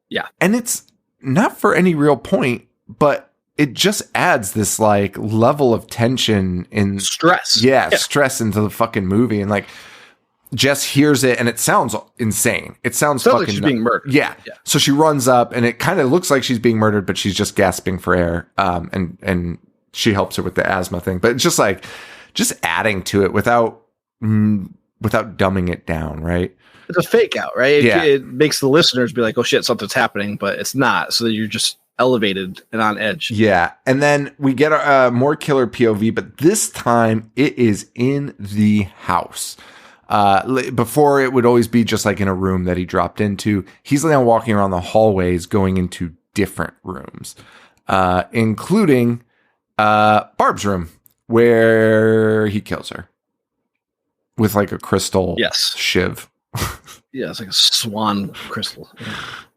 Yeah. And it's not for any real point, but it just adds this like level of tension in stress. Yeah, stress into the fucking movie. And like, Jess hears it and it sounds insane. It sounds fucking like she's being murdered. Yeah. So she runs up and it kind of looks like she's being murdered, but she's just gasping for air. And she helps her with the asthma thing. But it's just like, just adding to it without dumbing it down, right? It's a fake out, right? Yeah. It makes the listeners be like, "Oh shit, something's happening," but it's not. So you're just elevated and on edge. Yeah. And then we get a more killer POV, but this time it is in the house. Before it would always be just like in a room that he dropped into. He's now walking around the hallways going into different rooms, including Barb's room where he kills her with like a crystal shiv. Yeah, it's like a swan crystal.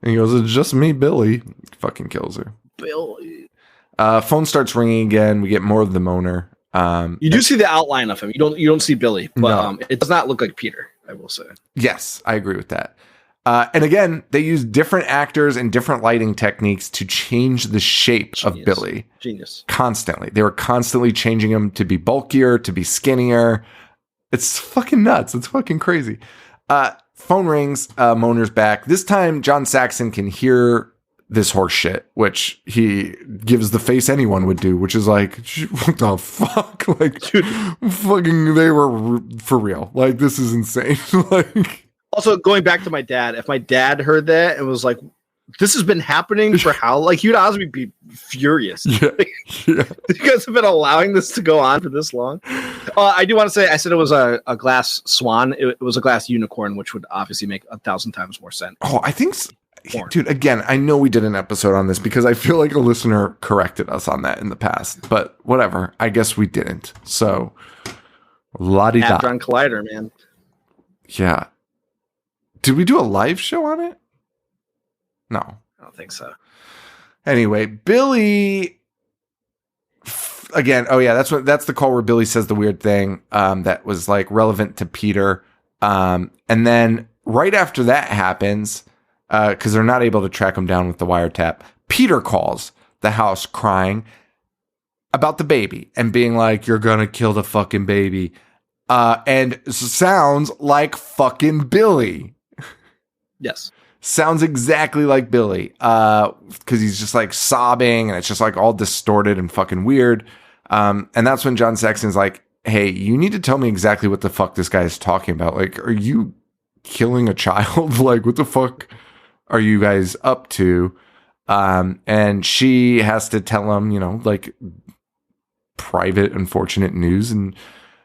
And he goes, "It's just me, Billy." Fucking kills her. Billy. Phone starts ringing again. We get more of the moaner. You do see the outline of him. You don't see Billy, but it does not look like Peter, I will say. Yes, I agree with that. And again, they use different actors and different lighting techniques to change the shape of Billy. Genius. Constantly. They were constantly changing him to be bulkier, to be skinnier. It's fucking nuts. It's fucking crazy. Phone rings, Moaner's back. This time, John Saxon can hear this horse shit, which he gives the face anyone would do, which is like, what the fuck? Like, dude, fucking, they were for real. Like, this is insane. Like, also, going back to my dad, if my dad heard that and was like, This has been happening for how? Like, you'd honestly be furious. Yeah. Yeah. You guys have been allowing this to go on for this long. I do want to say, I said it was a glass swan. It was a glass unicorn, which would obviously make 1,000 times more sense. Oh, I think, dude, again, I know we did an episode on this because I feel like a listener corrected us on that in the past, but whatever. I guess we didn't. So, la-di-da. Hadron Collider, man. Yeah. Did we do a live show on it? No. I don't think so. Anyway, Billy again. Oh yeah, that's the call where Billy says the weird thing that was like relevant to Peter. And then right after that happens, because they're not able to track him down with the wiretap, Peter calls the house crying about the baby and being like, "You're gonna kill the fucking baby," and sounds like fucking Billy. Yes. Sounds exactly like Billy, because he's just like sobbing and it's just like all distorted and fucking weird. And that's when John Saxon's like, "Hey, you need to tell me exactly what the fuck this guy is talking about. Like, are you killing a child? Like, what the fuck are you guys up to?" And she has to tell him, like private, unfortunate news. And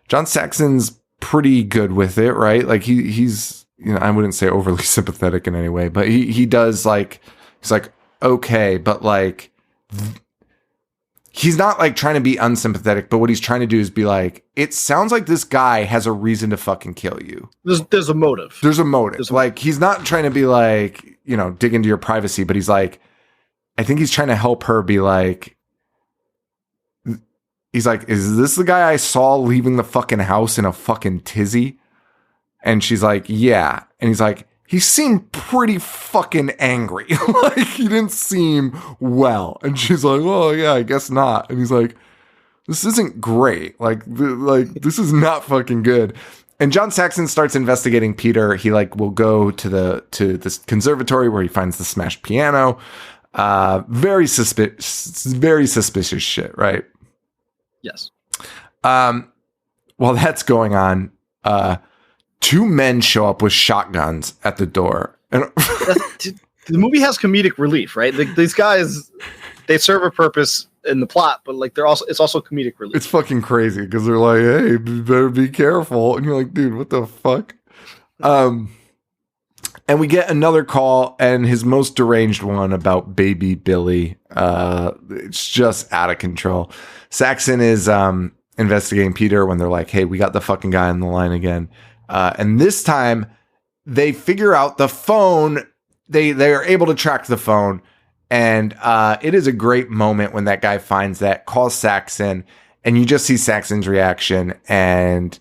John Saxon's pretty good with it, right? Like he's, I wouldn't say overly sympathetic in any way, but he does like, he's like, okay, but like, he's not like trying to be unsympathetic, but what he's trying to do is be like, it sounds like this guy has a reason to fucking kill you. There's a motive. There's a motive. Like, he's not trying to be like, dig into your privacy, but he's like, I think he's trying to help her be like, he's like, is this the guy I saw leaving the fucking house in a fucking tizzy? And she's like, yeah. And he's like, he seemed pretty fucking angry. Like, he didn't seem well. And she's like, well, yeah, I guess not. And he's like, this isn't great. Like this is not fucking good. And John Saxon starts investigating Peter. He like will go to this conservatory where he finds the smashed piano. Very suspicious shit, right? Yes. While that's going on, two men show up with shotguns at the door. And the movie has comedic relief, right? Like, these guys, they serve a purpose in the plot, but like it's also comedic relief. It's fucking crazy because they're like, hey, you better be careful. And you're like, dude, what the fuck? And we get another call, and his most deranged one about baby Billy. It's just out of control. Saxon is investigating Peter when they're like, hey, we got the fucking guy on the line again. And this time they figure out the phone. They are able to track the phone. And it is a great moment when that guy finds that, calls Saxon, and you just see Saxon's reaction. And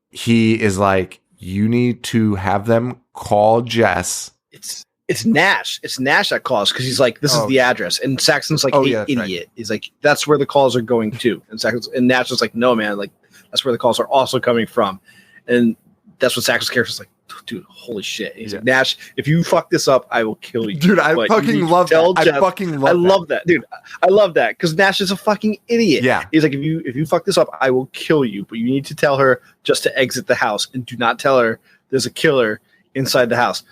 he is like, you need to have them call Jess. It's Nash. It's Nash that calls because he's like, this is the address. And Saxon's like, idiot. Right. He's like, that's where the calls are going to. And Nash is like, no, man, like, that's where the calls are also coming from. And that's what Saxon's character's like, dude, holy shit. He's like, Nash, if you fuck this up, I will kill you. Dude, I fucking love that. I love that. Dude, I love that because Nash is a fucking idiot. Yeah. He's like, if you fuck this up, I will kill you. But you need to tell her just to exit the house and do not tell her there's a killer inside the house.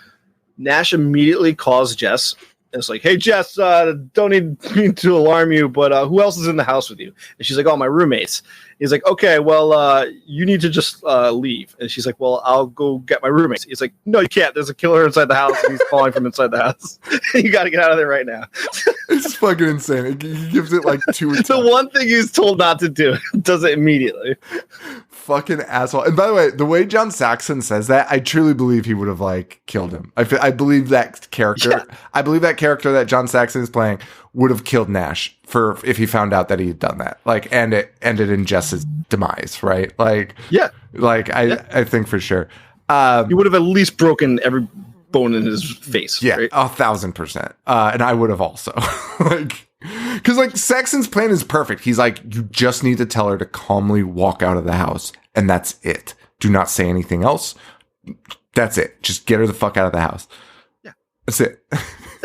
Nash immediately calls Jess. And it's like, hey, Jess, don't need me to alarm you, but who else is in the house with you? And she's like, oh, my roommates. He's like, okay, well, you need to just leave. And she's like, well, I'll go get my roommates. He's like, no, you can't. There's a killer inside the house, and he's calling from inside the house. You got to get out of there right now. It's fucking insane. He gives it like two attempts. The one thing he's told not to do, does it immediately. Fucking asshole. And by the way John Saxon says that, I truly believe he would have like killed him. I believe that character. Yeah. I believe that character that John Saxon is playing would have killed Nash if he found out that he had done that. Like, and it ended in Jess's demise, right? Like, yeah. Like, I think for sure. He would have at least broken every bone in his face. Yeah, right? 1,000%. And I would have also. Like, because like Saxon's plan is perfect. He's like, you just need to tell her to calmly walk out of the house, and that's it. Do not say anything else. That's it. Just get her the fuck out of the house. Yeah, that's it.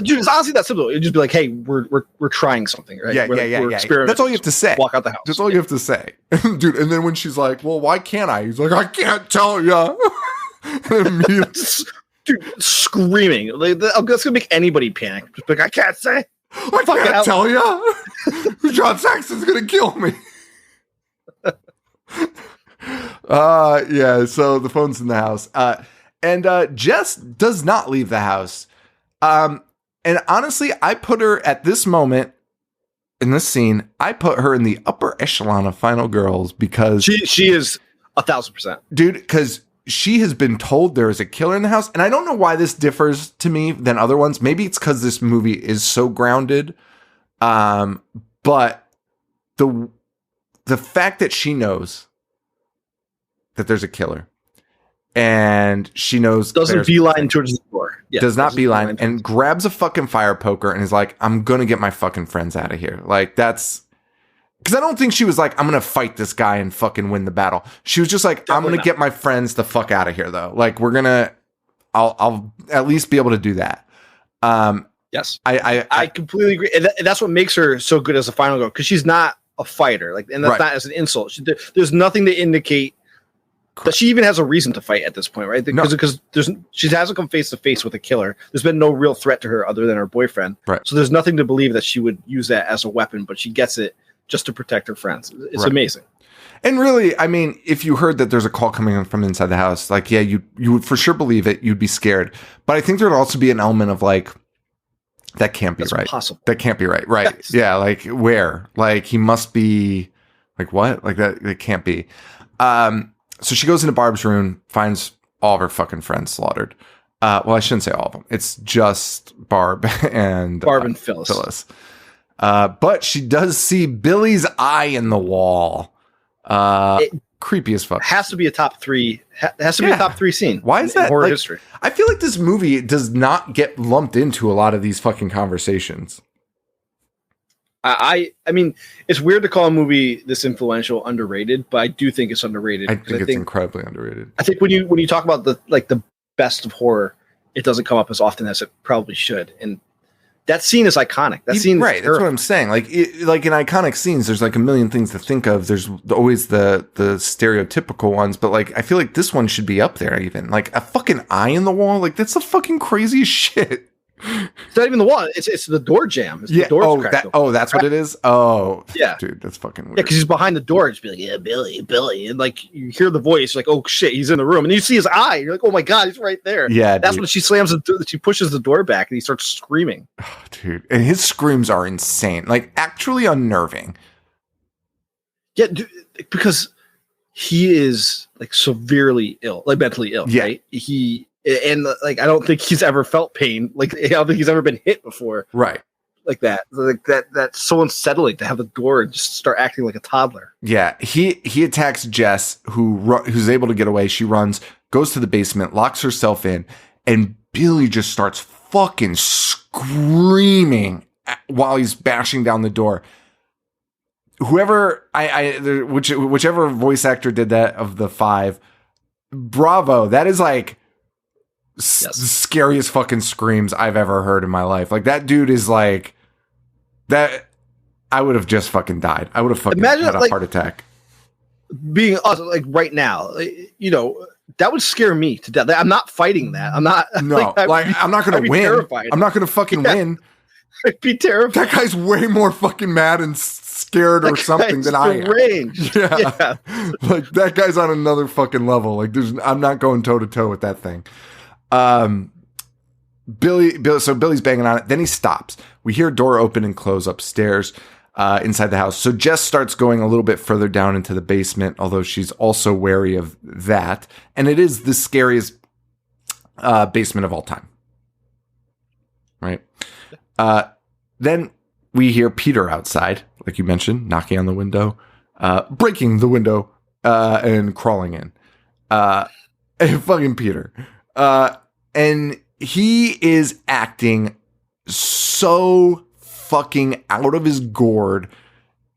Dude, it's honestly that simple. It'd just be like, hey, we're trying something, right? Yeah. That's all you have to say. Walk out the house. That's all you have to say, dude. And then when she's like, well, why can't I? He's like, I can't tell ya. dude, screaming. Like, that's gonna make anybody panic. Just like, I can't say. I can't tell you. John Saxon's gonna kill me. Yeah. So the phone's in the house, and Jess does not leave the house. And honestly, I put her at this moment in this scene. I put her in the upper echelon of Final Girls because she is 1,000%, dude. Because she has been told there is a killer in the house, and I don't know why this differs to me than other ones. Maybe it's because this movie is so grounded. But the fact that she knows that there's a killer, and she knows doesn't beeline towards the door. Yeah, does not beeline and grabs a fucking fire poker and is like, I'm gonna get my fucking friends out of here. Like, that's because I don't think she was like, I'm gonna fight this guy and fucking win the battle. She was just like, I'm gonna get my friends the fuck out of here though. Like, I'll at least be able to do that. Yes, I completely agree, and that's what makes her so good as a final girl, because she's not a fighter. Like, and that's not as an insult. There's nothing to indicate that she even has a reason to fight at this point, right? Because she hasn't come face to face with a killer. There's been no real threat to her other than her boyfriend. Right. So there's nothing to believe that she would use that as a weapon, but she gets it just to protect her friends. It's amazing. And really, I mean, if you heard that there's a call coming in from inside the house, like, yeah, you would for sure believe it. You'd be scared. But I think there'd also be an element of like, that can't be right. Possible. That can't be right. Right. Yes. Yeah. Like, where? Like, he must be like, what? Like, that it can't be. So she goes into Barb's room, finds all of her fucking friends slaughtered. Well, I shouldn't say all of them. It's just Barb and Phyllis. But she does see Billy's eye in the wall. Creepy as fuck. Has to be a top three. Has to be a top 3 scene. Why is that? Horror history. I feel like this movie does not get lumped into a lot of these fucking conversations. I mean, it's weird to call a movie this influential underrated, but I do think it's underrated. I think it's incredibly underrated. I think when you talk about the best of horror, it doesn't come up as often as it probably should. And that scene is iconic. That scene, right? That's what I'm saying. Like in iconic scenes, there's like a million things to think of. There's always the stereotypical ones, but like I feel like this one should be up there. Even like a fucking eye in the wall. Like, that's the fucking craziest shit. It's not even the wall. It's the door jam. It's the door that's what it is. Oh, yeah, dude, that's fucking weird. Yeah, because he's behind the door. Just be like, yeah, Billy, and like you hear the voice, like, oh shit, he's in the room, and you see his eye. You're like, oh my god, he's right there. Yeah, that's when she slams she pushes the door back, and he starts screaming. Oh, dude, and his screams are insane, like actually unnerving. Yeah, dude, because he is like severely ill, like mentally ill. Yeah. Right? And like, I don't think he's ever felt pain. Like, I don't think he's ever been hit before. Right. Like that. Like that's so unsettling to have the door just start acting like a toddler. Yeah. He attacks Jess, who's able to get away. She runs, goes to the basement, locks herself in, and Billy just starts fucking screaming while he's bashing down the door. Whoever whichever voice actor did that of the 5, bravo. That is like the scariest fucking screams I've ever heard in my life. Like, that dude is like that. I would have just fucking died. I would have fucking had a heart attack. Being like right now, you know, that would scare me to death. I'm not fighting that. I'm not. No, I'm not going to win. Terrified. I'm not going to fucking win. I'd be terrified. That guy's way more fucking mad and scared or something than I am. Yeah. Like, that guy's on another fucking level. Like, I'm not going toe to toe with that thing. So Billy's banging on it. Then he stops. We hear a door open and close upstairs, inside the house. So Jess starts going a little bit further down into the basement, although she's also wary of that. And it is the scariest, basement of all time. Right. Then we hear Peter outside, like you mentioned, knocking on the window, breaking the window, and crawling in. Fucking Peter. And he is acting so fucking out of his gourd.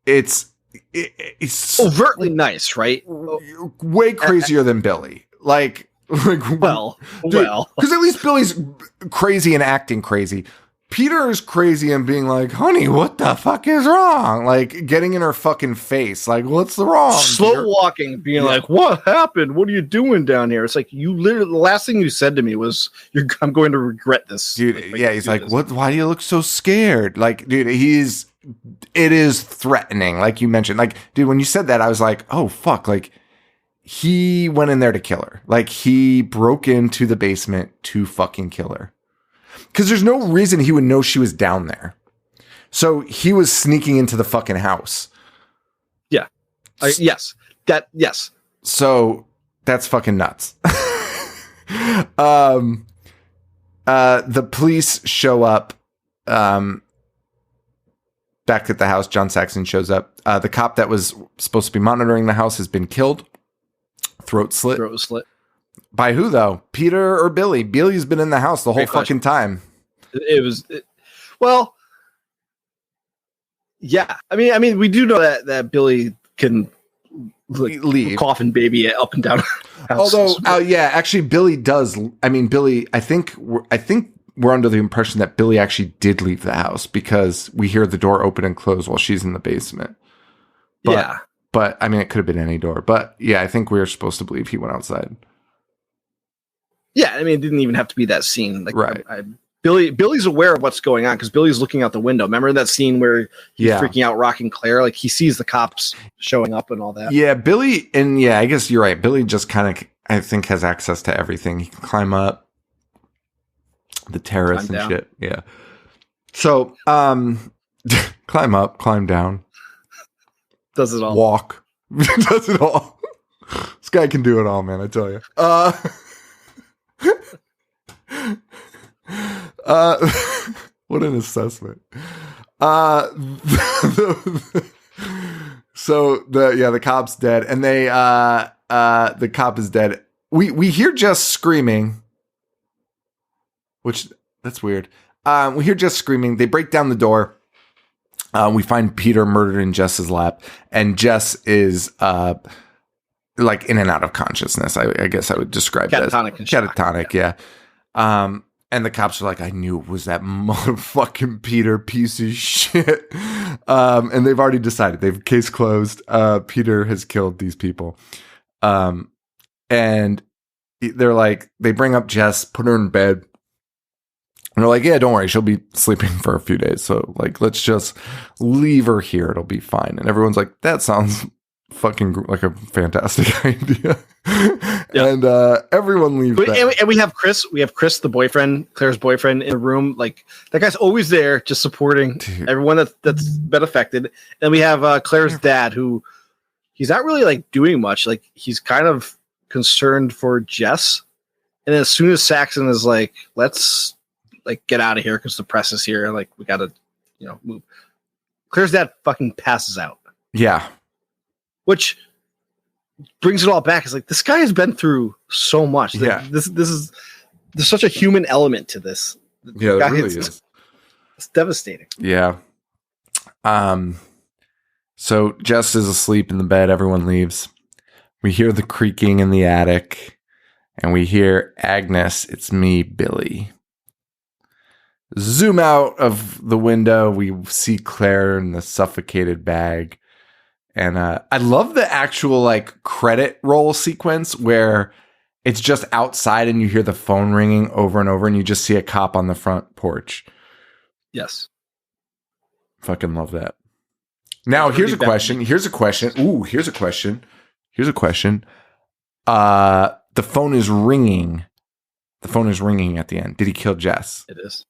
It's overtly nice, right? Way crazier than Billy. Like, well, because at least Billy's crazy and acting crazy. Peter is crazy and being like, honey, what the fuck is wrong? Like getting in her fucking face. Like, what's the wrong? Slow walking, being like, what happened? What are you doing down here? It's like you literally, the last thing you said to me was, I'm going to regret this. Dude, yeah, he's like, what? Why do you look so scared? Like, dude, it is threatening. Like you mentioned, like, dude, when you said that, I was like, oh, fuck. Like, he went in there to kill her. Like, he broke into the basement to fucking kill her. Because there's no reason he would know she was down there. So he was sneaking into the fucking house. Yeah. Yes. So that's fucking nuts. The police show up back at the house. John Saxon shows up. The cop that was supposed to be monitoring the house has been killed. Throat slit. By who, though? Peter or Billy? Billy's been in the house the whole fucking time. Well, yeah. I mean, we do know that Billy can leave coffin baby up and down. Although, yeah, actually, Billy does. I mean, Billy. I think we're under the impression that Billy actually did leave the house because we hear the door open and close while she's in the basement. But I mean, it could have been any door. But yeah, I think we were supposed to believe he went outside. Yeah, I mean, it didn't even have to be that scene. Like, right. Billy's aware of what's going on because Billy's looking out the window. Remember that scene where he's freaking out, rocking Claire? Like, he sees the cops showing up and all that. Yeah, Billy, and yeah, I guess you're right. Billy just kind of, I think, has access to everything. He can climb up the terrace and shit. Yeah. So, climb up, climb down. Does it all. Walk. Does it all. This guy can do it all, man, I tell you. What an assessment. So the cop's dead, and the cop is dead. We hear Jess screaming, which that's weird. We hear Jess screaming. They break down the door. We find Peter murdered in Jess's lap, and Jess is like in and out of consciousness. I guess I would describe it as catatonic. Yeah. And the cops are like, I knew it was that motherfucking Peter piece of shit. And they've already decided. They've case closed. Peter has killed these people. And they're like, they bring up Jess, put her in bed. And they're like, yeah, don't worry. She'll be sleeping for a few days. So, like, let's just leave her here. It'll be fine. And everyone's like, that sounds fucking like a fantastic idea. Yep. And everyone leaves. And we have Chris. We have Chris, the boyfriend, Claire's boyfriend, in the room. Like, that guy's always there, just supporting everyone that's been affected. And we have Claire's dad, who he's not really like doing much. Like, he's kind of concerned for Jess. And as soon as Saxon is like, let's like get out of here because the press is here. Like, we got to, move. Claire's dad fucking passes out. Yeah. Which brings it all back. It's like, this guy has been through so much. Yeah. There's such a human element to this. Yeah, it really is. It's devastating. Yeah. So Jess is asleep in the bed. Everyone leaves. We hear the creaking in the attic, and we hear, Agnes, it's me, Billy. Zoom out of the window. We see Claire in the suffocated bag. And I love the actual like credit roll sequence where it's just outside and you hear the phone ringing over and over and you just see a cop on the front porch. Yes. Fucking love that. Now, here's a question. Here's a question. The phone is ringing. The phone is ringing at the end. Did he kill Jess? It is.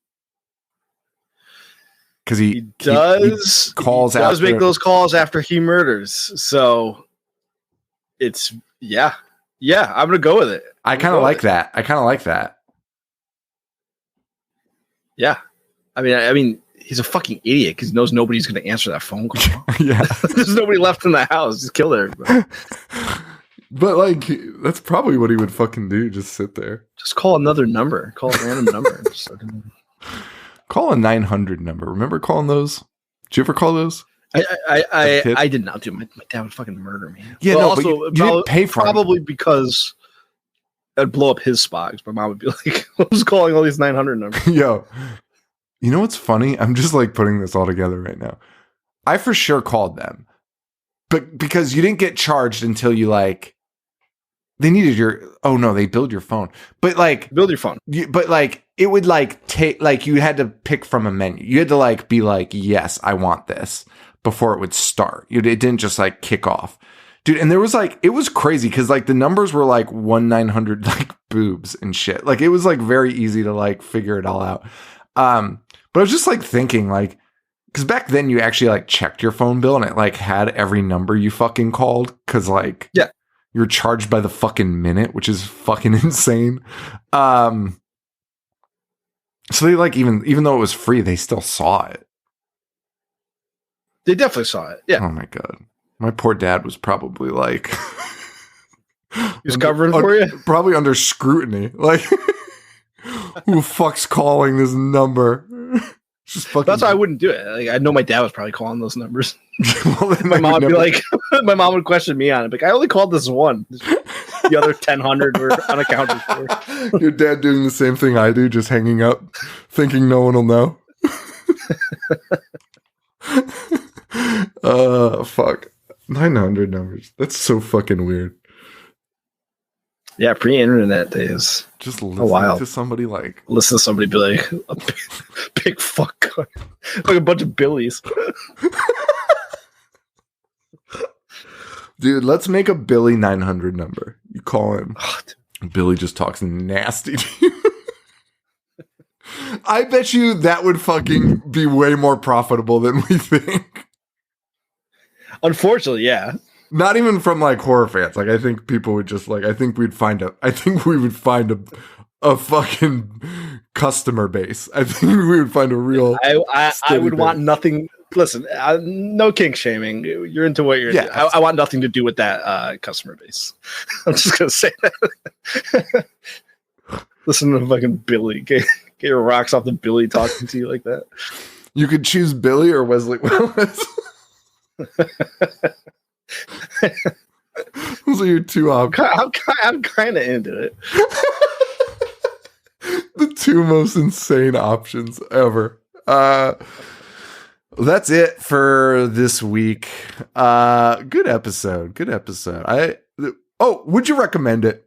Because he does make those calls after he murders. So it's I'm gonna go with it. I kind of like that. Yeah, I mean, he's a fucking idiot because he knows nobody's gonna answer that phone call. Yeah, there's nobody left in the house. Just kill everybody. But like, that's probably what he would fucking do. Just sit there. Just call another number. Call a random number. Call a 900 number. Remember calling those? Did you ever call those? I did not do. My dad would fucking murder me. Yeah, but no, also, but you didn't pay for probably because I'd blow up his spogs. My mom would be like, "Who's calling all these 900 numbers?" Yo, You know what's funny? I'm just like putting this all together right now. I for sure called them, but because you didn't get charged until you like, they needed your, oh no, they billed your phone, but like, Build your phone. but like, it would like take, like you had to pick from a menu. You had to like be like, yes, I want this before it would start. It didn't just like kick off. Dude, and there was like, it was crazy because like the numbers were like 1-900 like boobs and shit. Like it was like very easy to like figure it all out. But I was just like thinking like, because back then you actually like checked your phone bill and it like had every number you fucking called. Cause like, Yeah. you're charged by the fucking minute, which is fucking insane. So they like, even though it was free, they still saw it. They definitely saw it. Yeah. Oh my God. My poor dad was probably like, He's covering for you? probably under scrutiny. Like, who the fuck's calling this number? Just fucking. That's why I wouldn't do it. Like, I know my dad was probably calling those numbers. Well, then My I mom would would be never- like, my mom would question me on it. Like, I only called this one. The other 1,000 were unaccounted for. Your dad doing the same thing I do, just hanging up, thinking no one will know. Fuck. 900 numbers. That's so fucking weird. Yeah, pre-internet days. Just listening wild. to somebody like, Listen to somebody be like, a big fuck gun. Like a bunch of billies. dude, let's make a Billy 900 number. You call him. Oh, Billy just talks nasty to you. I bet you that would fucking be way more profitable than we think. unfortunately, yeah. Not even from like horror fans. Like I think people would just like, I think we would find a fucking customer base. I think we would find a real. I steady would want base. nothing. Listen, no kink shaming. You're into what you're Yeah. into. I want nothing to do with that customer base. I'm just going to say that. Listen to fucking Billy. Get your rocks off the Billy talking to you like that. You could choose Billy or Wesley Willis. Those are your two options. I'm kind of into it. The two most insane options ever. That's it for this week. Good episode. Would you recommend it?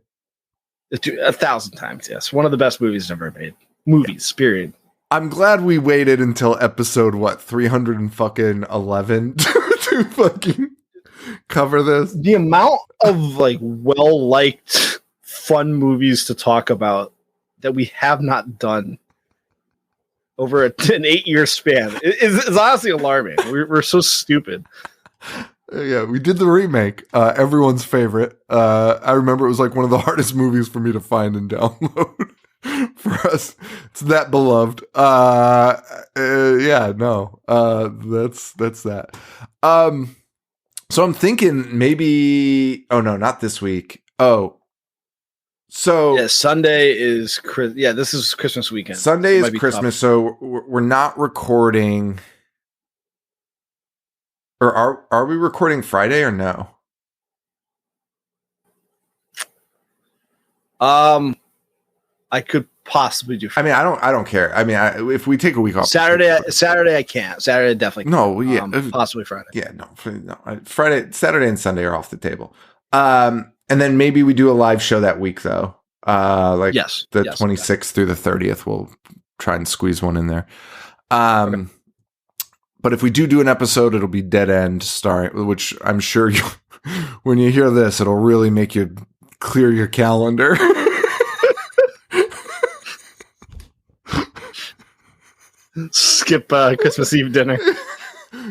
1,000 times, yes. One of the best movies ever made. Movies, period. I'm glad we waited until episode 311 to fucking cover this. The amount of like well-liked, fun movies to talk about that we have not done over an 8-year span is honestly alarming. We're so stupid. Yeah, we did the remake. Everyone's favorite. I remember it was like one of the hardest movies for me to find and download. For us, it's that beloved. That's that. So I'm thinking maybe. Oh no, not this week. Oh, so Yeah, Sunday is this is Christmas weekend. Sunday It is might be Christmas, tough. so we're not recording. Or are we recording Friday or no? I could possibly do. I mean, I don't care. I mean, if we take a week off, Saturday I can't. Saturday definitely. No, yeah, possibly Friday. yeah, no, Friday, Saturday, and Sunday are off the table. And then maybe we do a live show that week, though. Yes, the yes, 26th through the 30th, we'll try and squeeze one in there. But if we do an episode, it'll be Dead End starring, which I'm sure you, when you hear this, it'll really make you clear your calendar. Skip Christmas Eve dinner.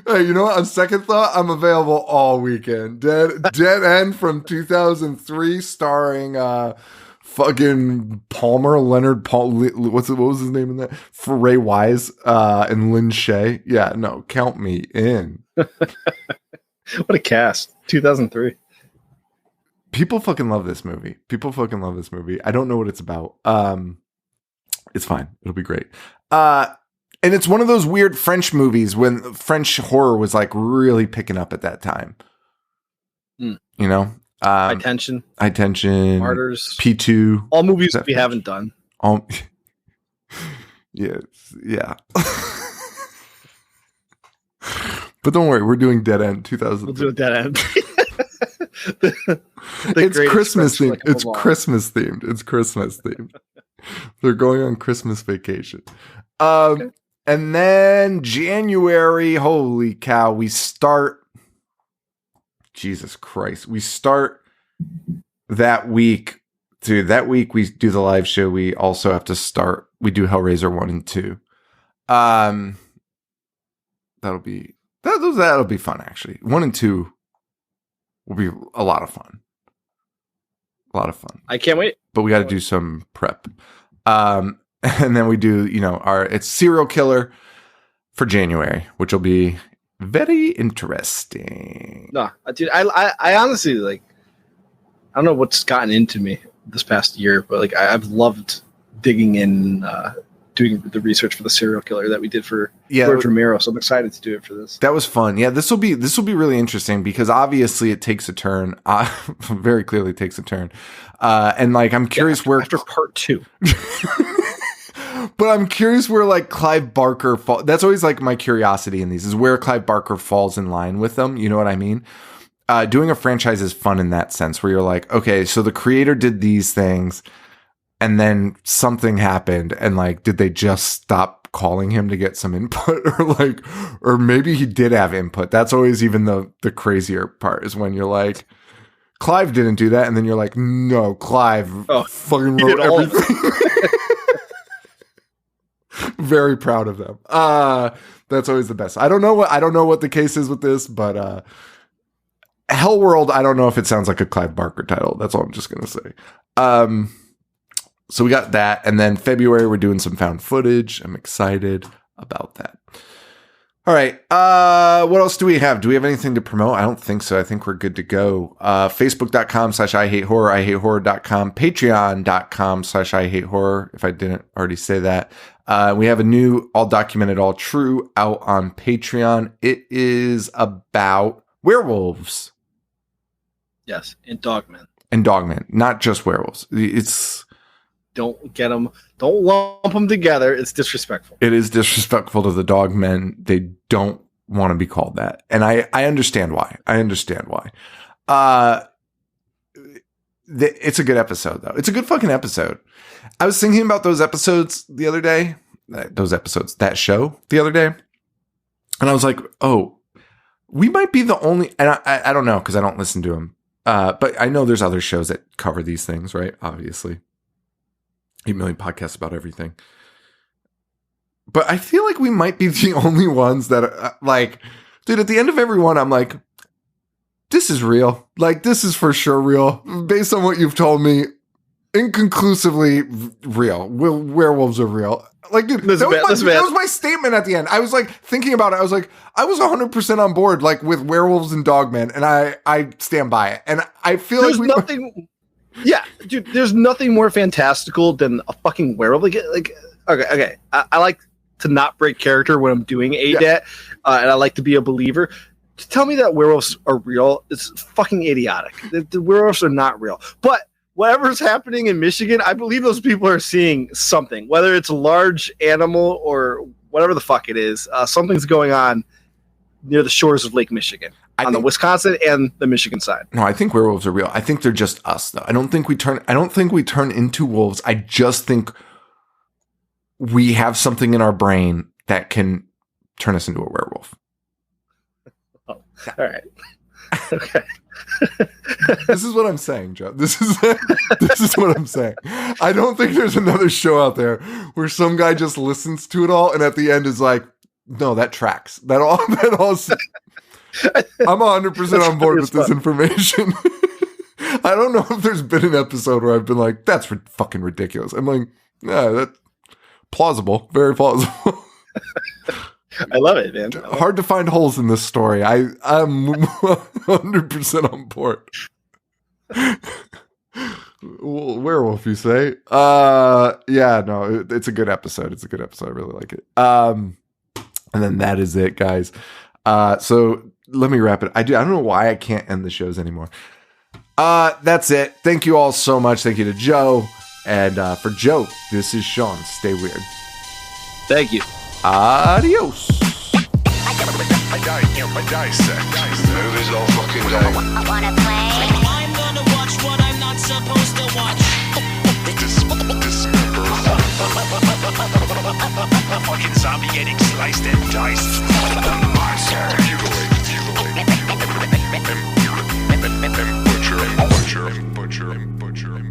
Hey, you know what? On second thought, I'm available all weekend. Dead End from 2003, starring fucking Leonard Paul. What was his name in that? For Ray Wise and Lynn Shay. Yeah, no, count me in. What a cast! 2003. People fucking love this movie. I don't know what it's about. It's fine. It'll be great. And it's one of those weird French movies when French horror was like really picking up at that time. Mm. You know? High Tension, Martyrs, Martyrs, P2. all movies That we French? haven't done. Yes, yeah. But don't worry, we're doing Dead End 2000. We'll do a dead end. It's Christmas themed. It's Christmas themed. It's Christmas themed. They're going on Christmas vacation. Okay. And then January, holy cow, we start. Jesus Christ. We start that week. Dude, that week we do the live show. We also have to start. We do Hellraiser 1 and 2. That'll be fun, actually. 1 and 2 will be a lot of fun. A lot of fun. I can't wait. But we got to do some prep. And then we do, it's Serial Killer for January, which will be very interesting. No, dude, I honestly, like, I don't know what's gotten into me this past year, but like I've loved digging in, doing the research for the Serial Killer that we did for George Romero. So I'm excited to do it for this. That was fun. Yeah, this will be really interesting because obviously it takes a turn. Very clearly takes a turn. And like I'm curious where after part 2. But I'm curious where like Clive Barker that's always like my curiosity in these is where Clive Barker falls in line with them. You know what I mean? Doing a franchise is fun in that sense where you're like, okay, so the creator did these things and then something happened and like, did they just stop calling him to get some input or maybe he did have input. That's always even the crazier part is when you're like, Clive didn't do that. And then you're like, no, Clive fucking wrote everything. Very proud of them. That's always the best. I don't know what the case is with this, but Hellworld, I don't know if it sounds like a Clive Barker title. That's all I'm just gonna say. So we got that, and then February we're doing some found footage. I'm excited about that. All right. What else do we have? Do we have anything to promote? I don't think so. I think we're good to go. Facebook.com/IHateHorror, IHateHorror.com, Patreon.com/IHateHorror, if I didn't already say that. We have a new All Documented, All True out on Patreon. It is about werewolves. Yes, and dogmen. And dogmen, not just werewolves. Don't get them. Don't lump them together. It's disrespectful. It is disrespectful to the dogmen. They don't want to be called that. And I understand why. It's a good episode, though. It's a good fucking episode. I was thinking about those episodes the other day. That show the other day. And I was like, oh, we might be the only, and I don't know because I don't listen to them. But I know there's other shows that cover these things, right? Obviously. 8 million podcasts about everything. But I feel like we might be the only ones that are like, dude, at the end of every one, I'm like, this is real. Like, this is for sure real. Based on what you've told me, inconclusively real. Werewolves are real. Like, dude, that was my statement at the end. I was like thinking about it. I was like, I was 100% on board, like with werewolves and dogmen, and I stand by it. And I feel there's nothing. Yeah, dude, there's nothing more fantastical than a fucking werewolf. Like, okay. I like to not break character when I'm doing ADAT, and I like to be a believer. To tell me that werewolves are real, it's fucking idiotic. The werewolves are not real. But whatever's happening in Michigan, I believe those people are seeing something, whether it's a large animal or whatever the fuck it is. Something's going on near the shores of Lake Michigan. On the Wisconsin and the Michigan side. No, I think werewolves are real. I think they're just us, though. I don't think we turn into wolves. I just think we have something in our brain that can turn us into a werewolf. Oh, all right. Okay. This is what I'm saying, Joe. This is what I'm saying. I don't think there's another show out there where some guy just listens to it all and at the end is like, no, that tracks. That all I'm 100% on board with this information. I don't know if there's been an episode where I've been like, that's fucking ridiculous. I'm like, yeah, that's plausible. Very plausible. I love it, man. Hard to find holes in this story. I'm 100% on board. Werewolf, you say? Yeah, no, it's a good episode. It's a good episode. I really like it. And then that is it, guys. So let me wrap it. I don't know why I can't end the shows anymore. That's it. Thank you all so much. Thank you to Joe. And for Joe, this is Sean. Stay weird. Thank you. Adios. I dissect. Movies all fucking day. I wanna play. I'm gonna watch what I'm not supposed to watch. Dismember. A fucking zombie getting sliced and diced. The monster. Mutilate. Butcher.